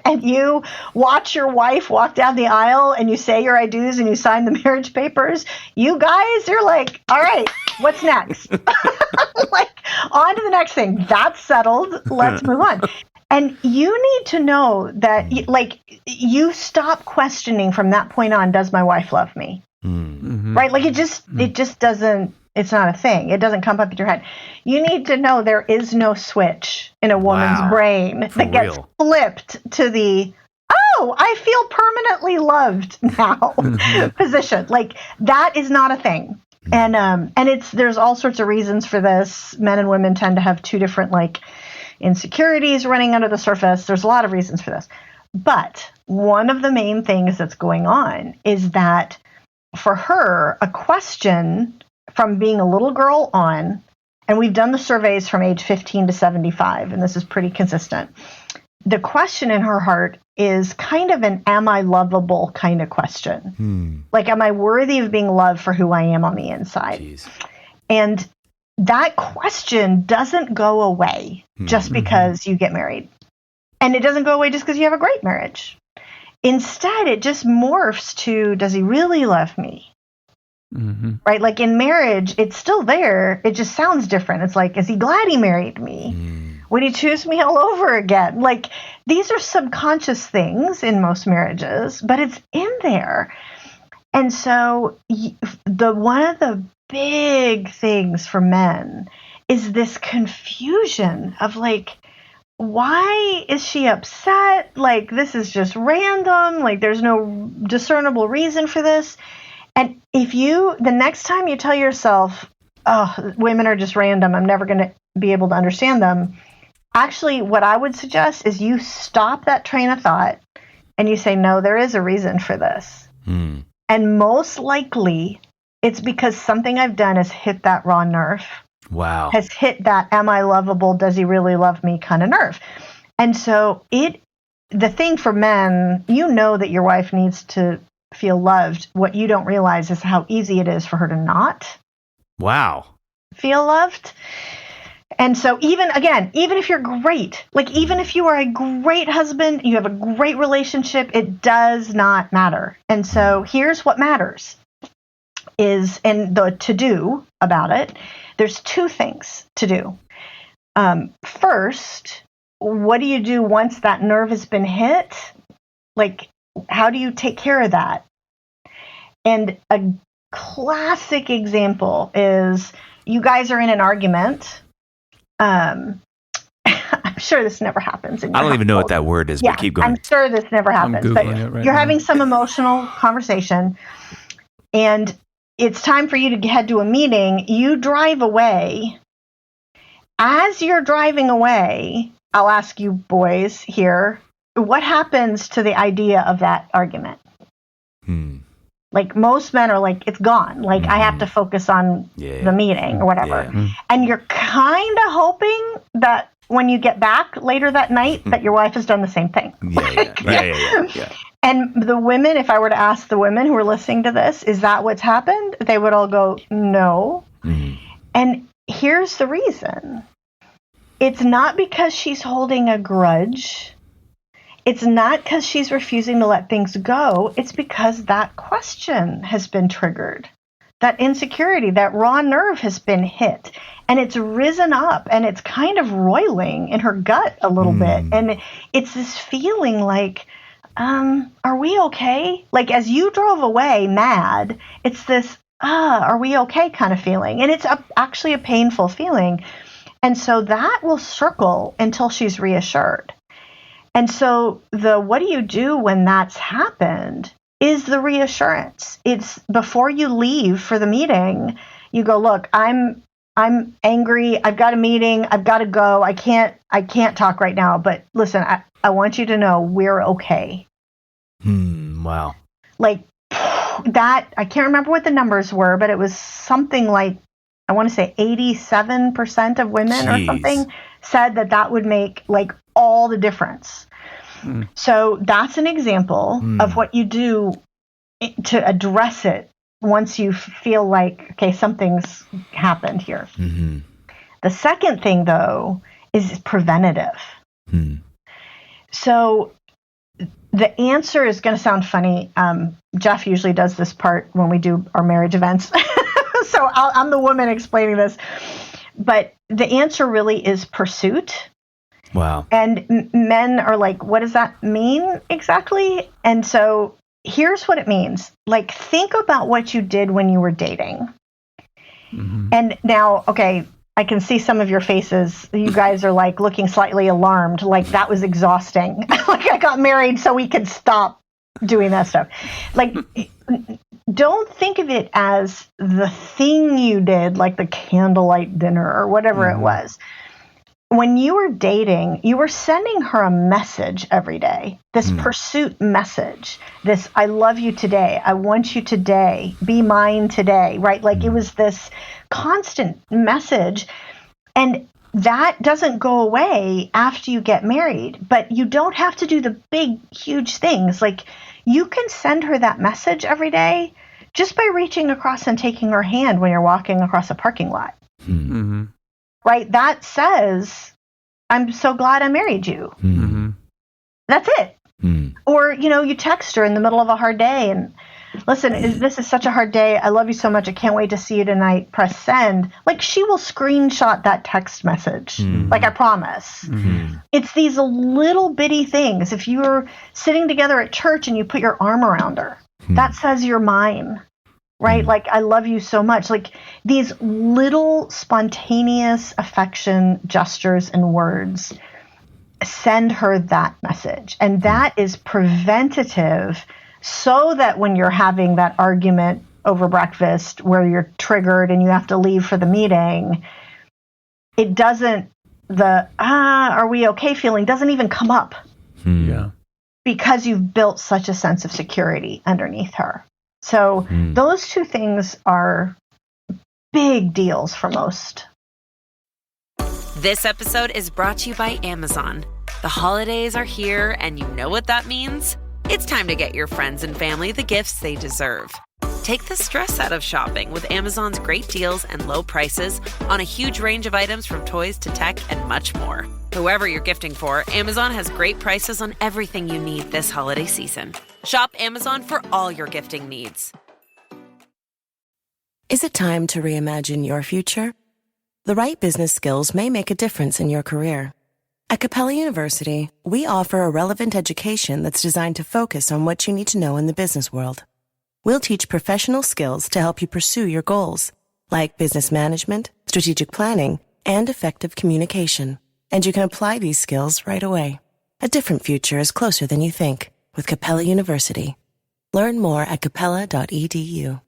and you watch your wife walk down the aisle and you say your I do's and you sign the marriage papers, you guys are like, all right, what's next? Like, on to the next thing. That's settled. Let's move on. And you need to know that, you stop questioning from that point on, does my wife love me? Mm-hmm. Right? Like, it just doesn't, it's not a thing. It doesn't come up in your head. You need to know there is no switch in a woman's brain that gets flipped to the, oh, I feel permanently loved now position. Like, that is not a thing. And there's all sorts of reasons for this. Men and women tend to have two different, insecurities running under the surface. There's a lot of reasons for this. But one of the main things that's going on is that for her, a question from being a little girl on, and we've done the surveys from age 15 to 75, and this is pretty consistent. The question in her heart is kind of an am I lovable kind of question. Like, am I worthy of being loved for who I am on the inside? Jeez. And that question doesn't go away just because you get married. And it doesn't go away just because you have a great marriage. Instead, it just morphs to, does he really love me? Mm-hmm. Right? Like, in marriage, it's still there. It just sounds different. It's like, is he glad he married me? Would he choose me all over again? Like, these are subconscious things in most marriages, but it's in there. And so one of the big things for men is this confusion of why is she upset? Like, this is just random. Like, there's no discernible reason for this. And the next time you tell yourself, oh, women are just random, I'm never going to be able to understand them. Actually, what I would suggest is you stop that train of thought and you say, no, there is a reason for this. And most likely it's because something I've done has hit that raw nerve. Wow. Has hit that, am I lovable? Does he really love me kind of nerve? And so the thing for men, that your wife needs to feel loved, what you don't realize is how easy it is for her to not feel loved. And so even if you're great, like even if you are a great husband, you have a great relationship, it does not matter. And so here's what matters and the to-do about it, there's two things to do. First, what do you do once that nerve has been hit? Like, how do you take care of that? And a classic example is you guys are in an argument. I'm sure this never happens. I don't even know what that word is, but keep going. I'm sure this never happens. But you're having some emotional conversation, and it's time for you to head to a meeting. You drive away. As you're driving away, I'll ask you boys here, what happens to the idea of that argument? Like most men are like, it's gone. Like I have to focus on the meeting or whatever. Yeah. And you're kind of hoping that when you get back later that night that your wife has done the same thing. Yeah. And the women, if I were to ask the women who are listening to this, is that what's happened? They would all go, no. And here's the reason. It's not because she's holding a grudge. It's not because she's refusing to let things go. It's because that question has been triggered. That insecurity, that raw nerve has been hit. And it's risen up and it's kind of roiling in her gut a little bit. And it's this feeling like, are we okay? Like as you drove away mad, it's this, are we okay kind of feeling. And it's actually a painful feeling. And so that will circle until she's reassured. And so what do you do when that's happened is the reassurance. It's before you leave for the meeting, you go, look, I'm angry. I've got a meeting. I've got to go. I can't talk right now. But listen, I want you to know we're okay. Wow. Like that, I can't remember what the numbers were, but it was something like, I want to say 87% of women or something said that would make like all the difference. So that's an example of what you do to address it once you feel like, okay, something's happened here. The second thing, though, is preventative. So the answer is going to sound funny. Jeff usually does this part when we do our marriage events. So I'm the woman explaining this. But the answer really is pursuit. Wow. And men are like, what does that mean exactly? And so here's what it means. Like, think about what you did when you were dating. And now, okay, I can see some of your faces. You guys are like looking slightly alarmed. Like that was exhausting. Like I got married so we could stop doing that stuff. Like, don't think of it as the thing you did, like the candlelight dinner or whatever it was. When you were dating, you were sending her a message every day, this pursuit message, this I love you today, I want you today, be mine today, right? Like it was this constant message. And that doesn't go away after you get married, but you don't have to do the big, huge things. Like you can send her that message every day just by reaching across and taking her hand when you're walking across a parking lot. Right? That says, I'm so glad I married you. That's it. Or, you text her in the middle of a hard day and listen, this is such a hard day. I love you so much. I can't wait to see you tonight. Press send. Like she will screenshot that text message. Like I promise. It's these little bitty things. If you're sitting together at church and you put your arm around her, that says you're mine. Right? Like, I love you so much. Like, these little spontaneous affection gestures and words send her that message. And that is preventative so that when you're having that argument over breakfast where you're triggered and you have to leave for the meeting, it doesn't, are we okay feeling doesn't even come up. Because you've built such a sense of security underneath her. So those two things are big deals for most. This episode is brought to you by Amazon. The holidays are here, and you know what that means. It's time to get your friends and family the gifts they deserve. Take the stress out of shopping with Amazon's great deals and low prices on a huge range of items from toys to tech and much more. Whoever you're gifting for, Amazon has great prices on everything you need this holiday season. Shop Amazon for all your gifting needs. Is it time to reimagine your future? The right business skills may make a difference in your career. At Capella University, we offer a relevant education that's designed to focus on what you need to know in the business world. We'll teach professional skills to help you pursue your goals, like business management, strategic planning, and effective communication. And you can apply these skills right away. A different future is closer than you think with Capella University. Learn more at capella.edu.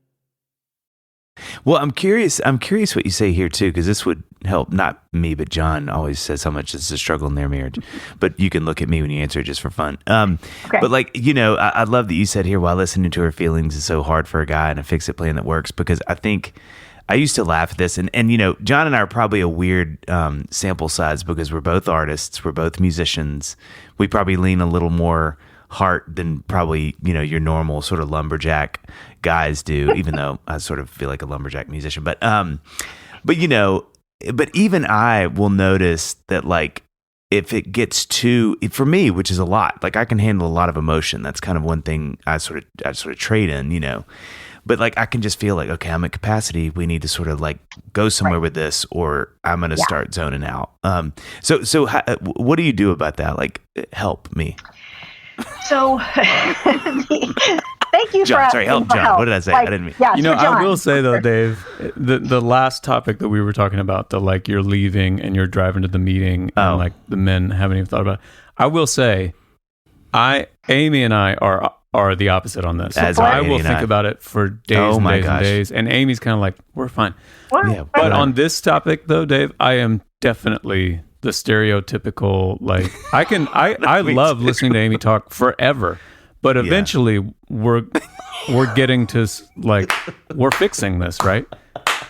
Well, I'm curious what you say here too, because this would help not me, but John always says how much it's a struggle in their marriage. But you can look at me when you answer it just for fun. Okay. But like, I love that you said here, while listening to her feelings is so hard for a guy and a fix-it plan that works, because I think I used to laugh at this, and John and I are probably a weird sample size because we're both artists, we're both musicians. We probably lean a little more heart than probably your normal sort of lumberjack guys do, even though I sort of feel like a lumberjack musician. But even I will notice that, like, if it gets too, for me, which is a lot, like I can handle a lot of emotion. That's kind of one thing I sort of trade in, but like I can just feel like, okay, I'm at capacity. We need to sort of like go somewhere with this, or I'm going to start zoning out. So what do you do about that? Like, help me. So, thank you John, for sorry, help for John. help. What did I say? Like, I didn't mean. Yeah, I will say though, Dave, the last topic that we were talking about, the like you're leaving and you're driving to the meeting, and like the men haven't even thought about it. I will say, Amy and I are the opposite on this. As I Amy will and think I. about it for days and days and days. And Amy's kind of like, we're fine. Yeah, But on this topic though, Dave, I am definitely the stereotypical, like I love listening to Amy talk forever, but eventually we're getting to like, we're fixing this, right?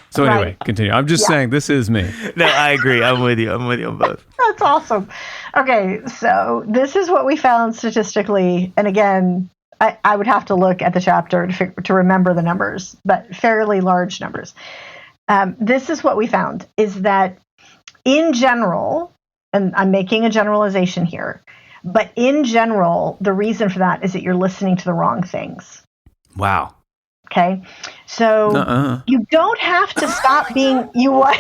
So anyway, continue. I'm just saying this is me. No, I agree. I'm with you on both. That's awesome. Okay, so this is what we found statistically, and again, I would have to look at the chapter to remember the numbers, but fairly large numbers. This is what we found, is that in general, and I'm making a generalization here, but in general, the reason for that is that you're listening to the wrong things. Wow. Okay, so you don't have to stop being you what?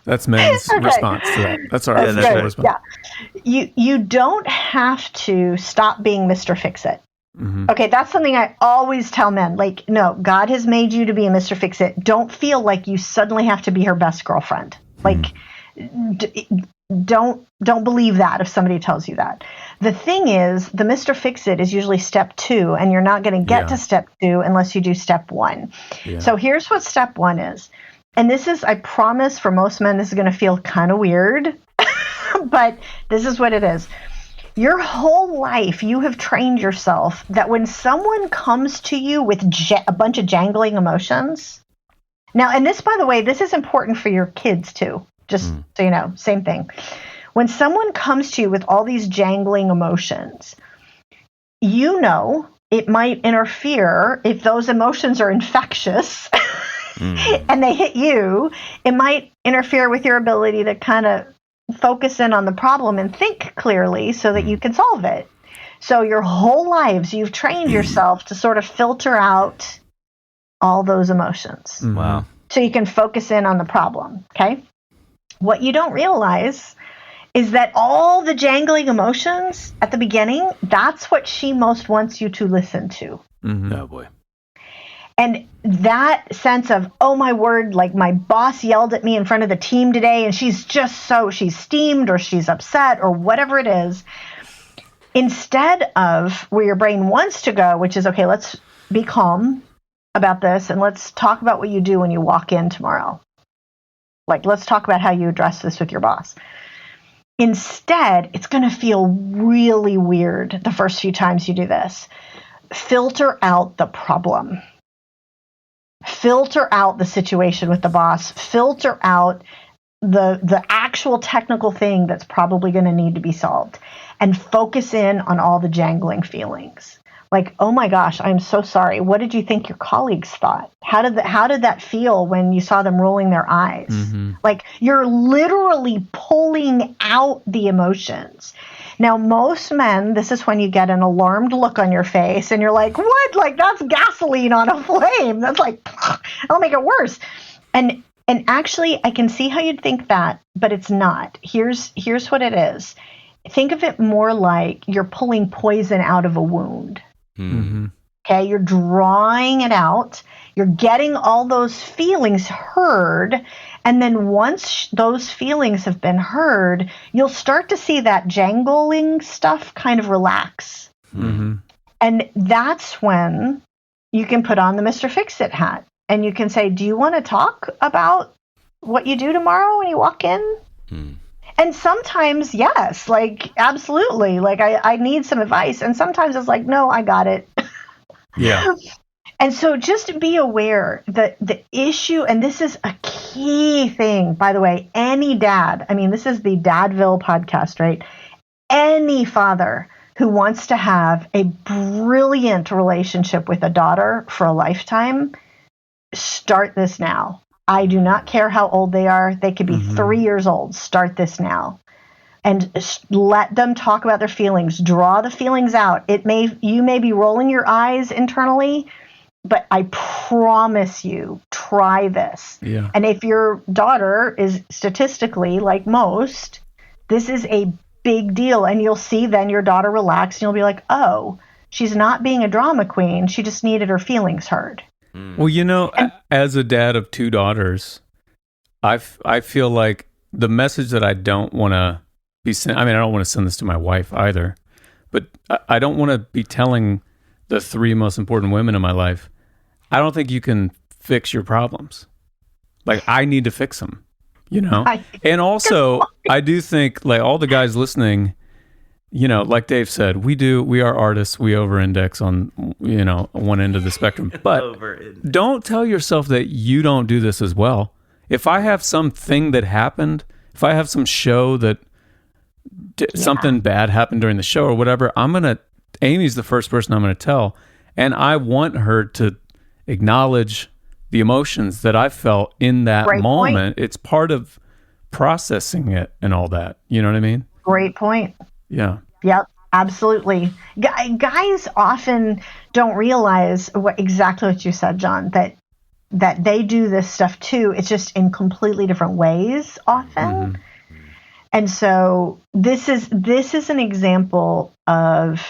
That's men's response to that. That's our initial response. Yeah, you don't have to stop being Mr. Fix-It. Mm-hmm. Okay, that's something I always tell men. Like, no, God has made you to be a Mr. Fix-It. Don't feel like you suddenly have to be her best girlfriend. Like, don't believe that if somebody tells you that. The thing is, the Mr. Fix-It is usually step 2, and you're not going to get to step 2 unless you do step 1. Yeah. So here's what step 1 is. And this is, I promise for most men, this is going to feel kind of weird, but this is what it is. Your whole life, you have trained yourself that when someone comes to you with a bunch of jangling emotions, now, and this, by the way, this is important for your kids too, just so you know, same thing. When someone comes to you with all these jangling emotions, it might interfere if those emotions are infectious and they hit you. It might interfere with your ability to kind of focus in on the problem and think clearly so that you can solve it. So your whole lives, you've trained yourself to sort of filter out all those emotions. Wow. So you can focus in on the problem, okay? What you don't realize is that all the jangling emotions at the beginning, that's what she most wants you to listen to. Mm-hmm. Oh, boy. And that sense of, oh, my word, like my boss yelled at me in front of the team today and she's steamed or she's upset or whatever it is, instead of where your brain wants to go, which is, okay, let's be calm about this and let's talk about what you do when you walk in tomorrow. Like, let's talk about how you address this with your boss. Instead, it's going to feel really weird the first few times you do this. Filter out the problem. Filter out the situation with the boss. Filter out the actual technical thing that's probably going to need to be solved, and focus in on all the jangling feelings. Like, oh my gosh, I'm so sorry. What did you think your colleagues thought? How did that feel when you saw them rolling their eyes? Mm-hmm. Like, you're literally pulling out the emotions. Now, most men, this is when you get an alarmed look on your face and you're like, what? Like, that's gasoline on a flame. That's like, that'll make it worse. And actually, I can see how you'd think that, but it's not. Here's what it is. Think of it more like you're pulling poison out of a wound. Mm-hmm. Okay, you're drawing it out. You're getting all those feelings heard. And then once those feelings have been heard, you'll start to see that jangling stuff kind of relax. Mm-hmm. And that's when you can put on the Mr. Fix-It hat. And you can say, do you want to talk about what you do tomorrow when you walk in? Mm. And sometimes, yes, like, absolutely. Like, I need some advice. And sometimes it's like, no, I got it. Yeah. And so just be aware that the issue, and this is a key thing, by the way, any dad, I mean, this is the Dadville podcast, right? Any father who wants to have a brilliant relationship with a daughter for a lifetime, start this now. I do not care how old they are. They could be 3 years old. Start this now. And let them talk about their feelings. Draw the feelings out. You may be rolling your eyes internally, but I promise you, try this. Yeah. And if your daughter is statistically, like most, this is a big deal. And you'll see then your daughter relax and you'll be like, oh, she's not being a drama queen. She just needed her feelings heard. Well, you know, as a dad of 2 daughters, I feel like the message that I don't want to be sent, I mean, I don't want to send this to my wife either, but I don't want to be telling the 3 most important women in my life, I don't think you can fix your problems. Like, I need to fix them, you know? And also, I do think, like, all the guys listening, you know, like Dave said, we are artists. We over-index on, you know, one end of the spectrum. But don't tell yourself that you don't do this as well. If I have something that happened, if I have some show that something bad happened during the show or whatever, Amy's the first person I'm going to tell. And I want her to acknowledge the emotions that I felt in that moment. It's part of processing it and all that. You know what I mean? Great point. Yeah. Yep, absolutely. Guys often don't realize exactly what you said, John, that they do this stuff too. It's just in completely different ways often. Mm-hmm. And so this is an example of,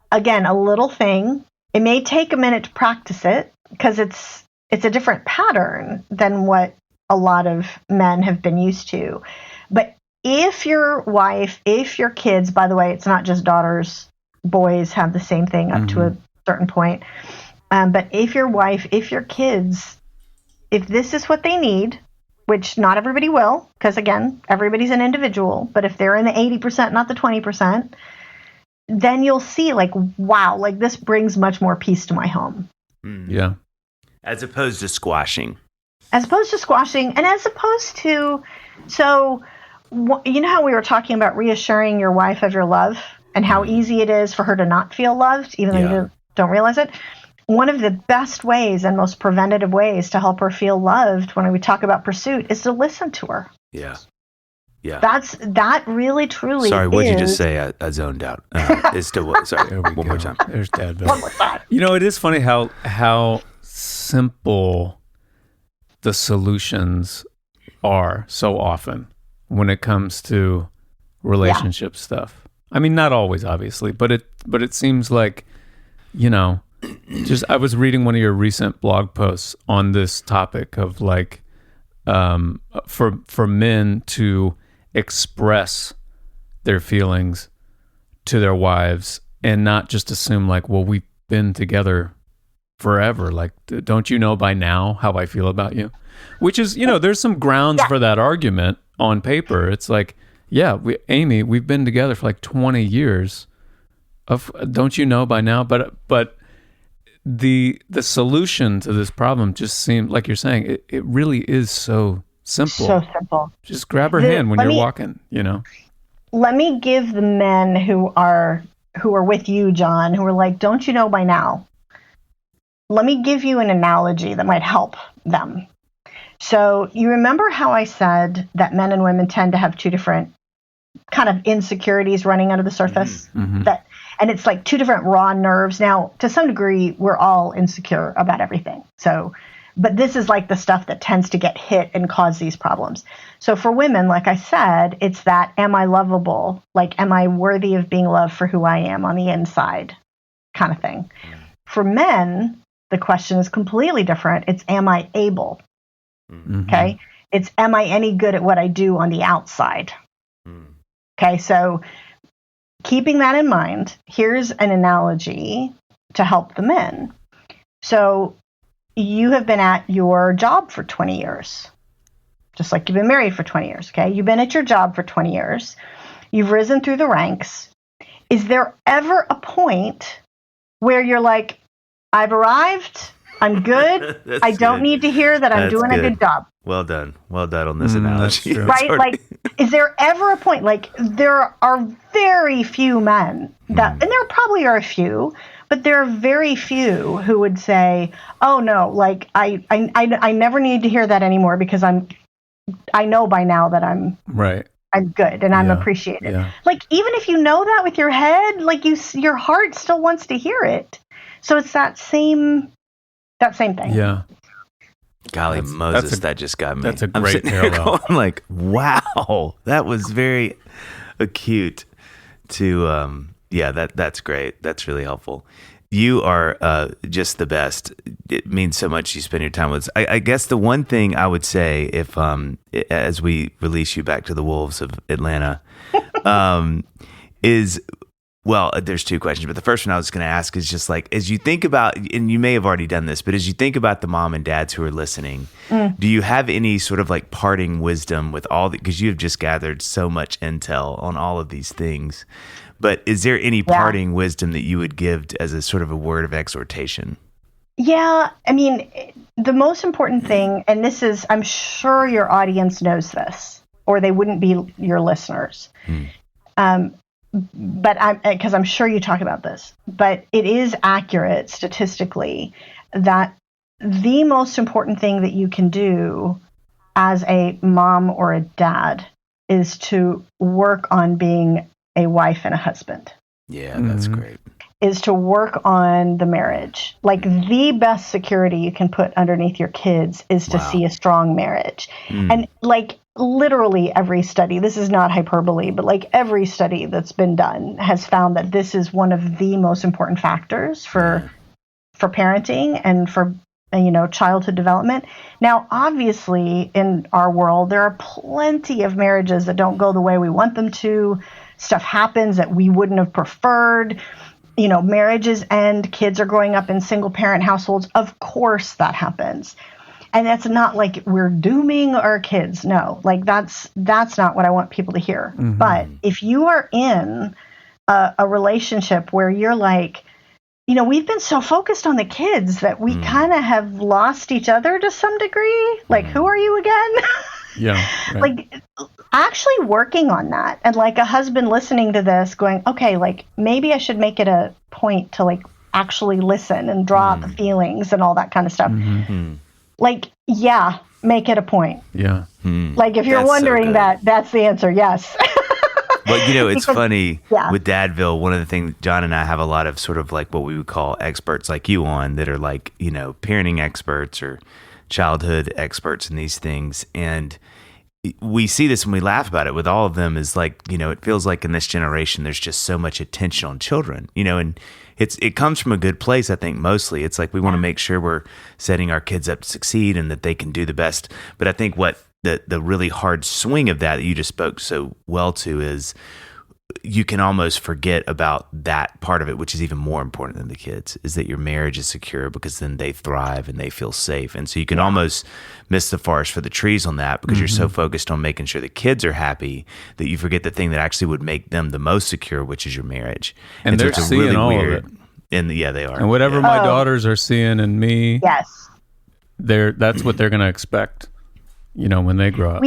again, a little thing. It may take a minute to practice it because it's a different pattern than what a lot of men have been used to. But if your wife, if your kids, by the way, it's not just daughters, boys have the same thing up to a certain point. But if your wife, if your kids, if this is what they need, which not everybody will, because again, everybody's an individual, but if they're in the 80%, not the 20%, then you'll see like, wow, like this brings much more peace to my home. Yeah. As opposed to squashing. And as opposed to, so, you know how we were talking about reassuring your wife of your love and how easy it is for her to not feel loved, even though you don't realize it? One of the best ways and most preventative ways to help her feel loved when we talk about pursuit is to listen to her. Yeah. Yeah. That really, truly Sorry, what did you just say? I zoned out. It's still, sorry, one more time. There's Dadville. One more time. You know, it is funny how simple the solutions are so often when it comes to relationship stuff. I mean, not always, obviously, but it seems like, you know, just I was reading one of your recent blog posts on this topic of like, for men to express their feelings to their wives and not just assume like, well, we've been together forever. Like, don't you know by now how I feel about you? Which is, you know, there's some grounds for that argument on paper. It's like, yeah, Amy, we've been together for like 20 years. Don't you know by now? But the solution to this problem just seems, like you're saying, it really is so Simple. So simple. Just grab her hand when you're walking, Let me give the men who are with you, John, who are like, don't you know by now? Let me give you an analogy that might help them. So you remember how I said that men and women tend to have two different kind of insecurities running under the surface? Mm-hmm. And it's like two different raw nerves. Now, to some degree, we're all insecure about everything. But this is like the stuff that tends to get hit and cause these problems. So for women, like I said, it's that, am I lovable? Like, am I worthy of being loved for who I am on the inside kind of thing? For men, the question is completely different. It's, am I able? Mm-hmm. Okay. It's, am I any good at what I do on the outside? Okay. So keeping that in mind, here's an analogy to help the men. So you have been at your job for 20 years, just like you've been married for 20 years. Okay. You've been at your job for 20 years. You've risen through the ranks. Is there ever a point where you're like, I've arrived, I'm good, I don't need to hear that I'm doing a good job? Well done on this analogy. Right? Like, is there ever a point, like, there are very few men that, and there probably are a few, but there are very few who would say, oh no, like, I never need to hear that anymore because I know by now that I'm good and I'm appreciated. Yeah. Like, even if you know that with your head, like, your heart still wants to hear it. So it's that same thing. Yeah. Golly, Moses, that just got me. That's a great parallel. I'm like, wow, that was very acute to, that's great. That's really helpful. You are just the best. It means so much you spend your time with us. I guess the one thing I would say, if as we release you back to the wolves of Atlanta, is, well, there's two questions, but the first one I was going to ask is just like, as you think about, and you may have already done this, but as you think about the mom and dads who are listening, do you have any sort of like parting wisdom with all because you have just gathered so much intel on all of these things, but is there any parting wisdom that you would give as a sort of a word of exhortation? Yeah, I mean, the most important thing, and this is, I'm sure your audience knows this, or they wouldn't be your listeners. But because I'm sure you talk about this, but it is accurate statistically that the most important thing that you can do as a mom or a dad is to work on being a wife and a husband. Yeah, that's great. Is to work on the marriage. Like, the best security you can put underneath your kids is to see a strong marriage. And like, literally every study, this is not hyperbole, but like every study that's been done has found that this is one of the most important factors for parenting and for childhood development. Now, obviously, in our world, there are plenty of marriages that don't go the way we want them to. Stuff happens that we wouldn't have preferred. Marriages end, kids are growing up in single parent households. Of course that happens. And that's not like we're dooming our kids. No, like that's not what I want people to hear. Mm-hmm. But if you are in a relationship where you're like, we've been so focused on the kids that we kind of have lost each other to some degree. Like, who are you again? Yeah. Right. Like, actually working on that. And like a husband listening to this going, okay, like maybe I should make it a point to like actually listen and draw out the feelings and all that kind of stuff. Mm-hmm. Like, yeah, make it a point. Yeah. Like, if you're wondering that's the answer. Yes. Well, it's funny with Dadville. One of the things, John and I have a lot of sort of like what we would call experts like you on that are like, parenting experts or childhood experts in these things. And we see this when we laugh about it with all of them is like, it feels like in this generation, there's just so much attention on children, and it comes from a good place. I think mostly it's like, we want to make sure we're setting our kids up to succeed and that they can do the best. But I think what the really hard swing of that you just spoke so well to is you can almost forget about that part of it, which is even more important than the kids, is that your marriage is secure because then they thrive and they feel safe. And so you can almost miss the forest for the trees on that because you're so focused on making sure the kids are happy that you forget the thing that actually would make them the most secure, which is your marriage. And they're seeing really all of it. And they are. And whatever my daughters are seeing in me, yes, that's what they're going to expect. when they grow up?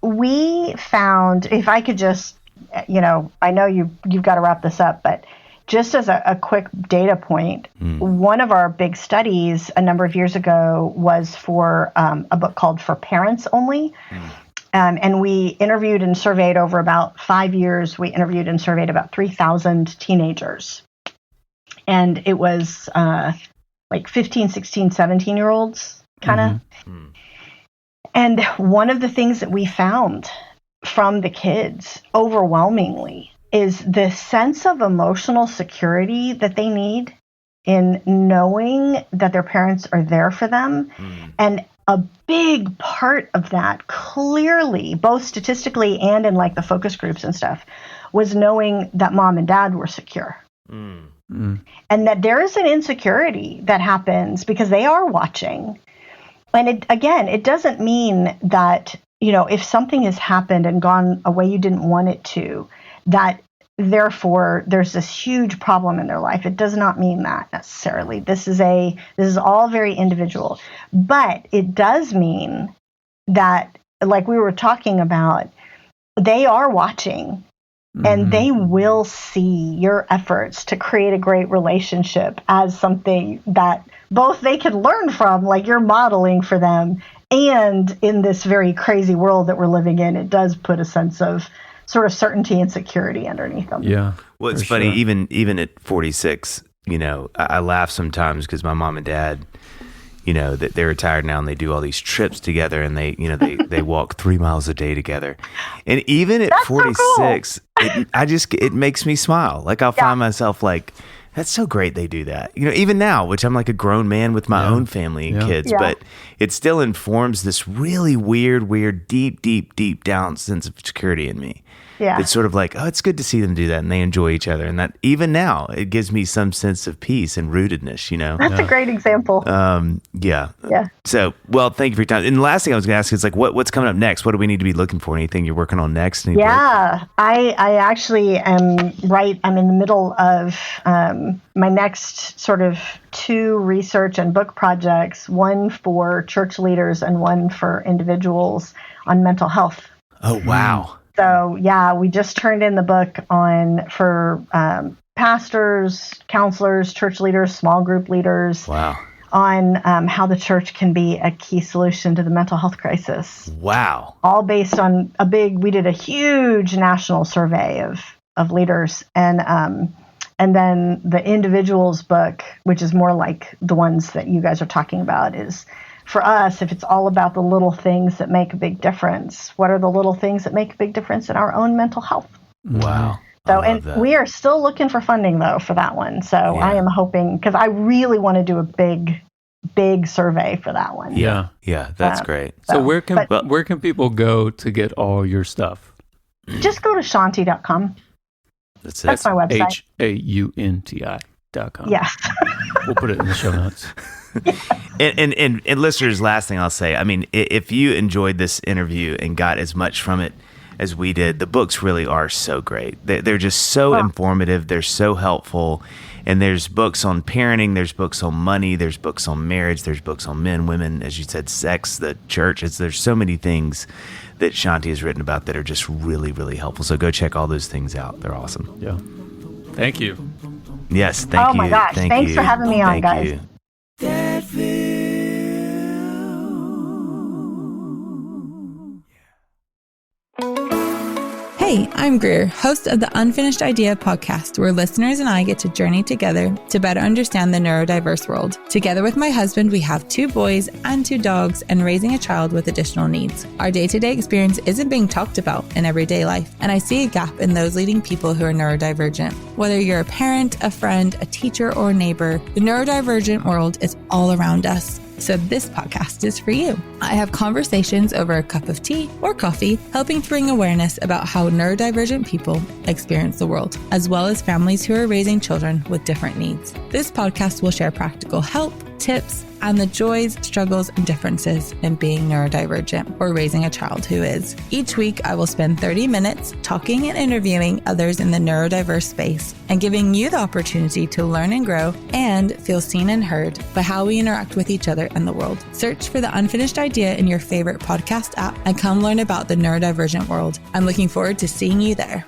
We found, if I could just, I know you've got to wrap this up, but just as a quick data point, one of our big studies a number of years ago was for a book called For Parents Only. And we interviewed and surveyed over about 5 years. We interviewed and surveyed about 3,000 teenagers. And it was like 15, 16, 17-year-olds kind of. And one of the things that we found from the kids overwhelmingly is the sense of emotional security that they need in knowing that their parents are there for them. And a big part of that, clearly, both statistically and in like the focus groups and stuff, was knowing that mom and dad were secure. And that there is an insecurity that happens because they are watching. And it doesn't mean that, if something has happened and gone a way you didn't want it to, that therefore there's this huge problem in their life. It does not mean that necessarily. This is all very individual. But it does mean that, like we were talking about, they are watching. And they will see your efforts to create a great relationship as something that both they can learn from, like you're modeling for them, and in this very crazy world that we're living in, it does put a sense of sort of certainty and security underneath them. Yeah. Well, it's funny, even at 46, I laugh sometimes because my mom and dad, that they're retired now and they do all these trips together and they walk 3 miles a day together. And even at 46, so cool. it makes me smile. Like I'll find myself like, that's so great they do that. Even now, which I'm like a grown man with my own family and kids, but it still informs this really weird, deep down sense of security in me. Yeah. It's sort of like, it's good to see them do that and they enjoy each other. And that even now, it gives me some sense of peace and rootedness, That's a great example. Yeah. So, well, thank you for your time. And the last thing I was going to ask is like, what's coming up next? What do we need to be looking for? Anything you're working on next? I actually am I'm in the middle of my next sort of 2 research and book projects, one for church leaders and one for individuals on mental health. Oh, wow. So, we just turned in the book for pastors, counselors, church leaders, small group leaders. Wow. On how the church can be a key solution to the mental health crisis. Wow. All based on we did a huge national survey of leaders. And then the individuals book, which is more like the ones that you guys are talking about, is for us, if it's all about the little things that make a big difference, what are the little things that make a big difference in our own mental health? Wow. So, and we are still looking for funding though for that one. So I am hoping, because I really want to do a big survey for that one. Yeah. That's great. So where can people go to get all your stuff? Just go to Shaunti.com. That's it. That's my website. HAUNTI.com. Yes. We'll put it in the show notes. And listeners, last thing I'll say, I mean, if you enjoyed this interview and got as much from it as we did, the books really are so great. They're just so informative. They're so helpful. And there's books on parenting. There's books on money. There's books on marriage. There's books on men, women, as you said, sex, the church. There's so many things that Shaunti has written about that are just really, really helpful. So go check all those things out. They're awesome. Yeah. Thank you. Yes, thank you. Oh my gosh. Thanks for having me on, guys. You. Hey, I'm Greer, host of the Unfinished Idea podcast, where listeners and I get to journey together to better understand the neurodiverse world. Together with my husband, we have 2 boys and 2 dogs and raising a child with additional needs. Our day-to-day experience isn't being talked about in everyday life, and I see a gap in those leading people who are neurodivergent. Whether you're a parent, a friend, a teacher, or a neighbor, the neurodivergent world is all around us. So this podcast is for you. I have conversations over a cup of tea or coffee, helping to bring awareness about how neurodivergent people experience the world, as well as families who are raising children with different needs. This podcast will share practical help, tips, and the joys, struggles, and differences in being neurodivergent or raising a child who is. Each week, I will spend 30 minutes talking and interviewing others in the neurodiverse space and giving you the opportunity to learn and grow and feel seen and heard by how we interact with each other and the world. Search for The Unfinished Idea in your favorite podcast app and come learn about the neurodivergent world. I'm looking forward to seeing you there.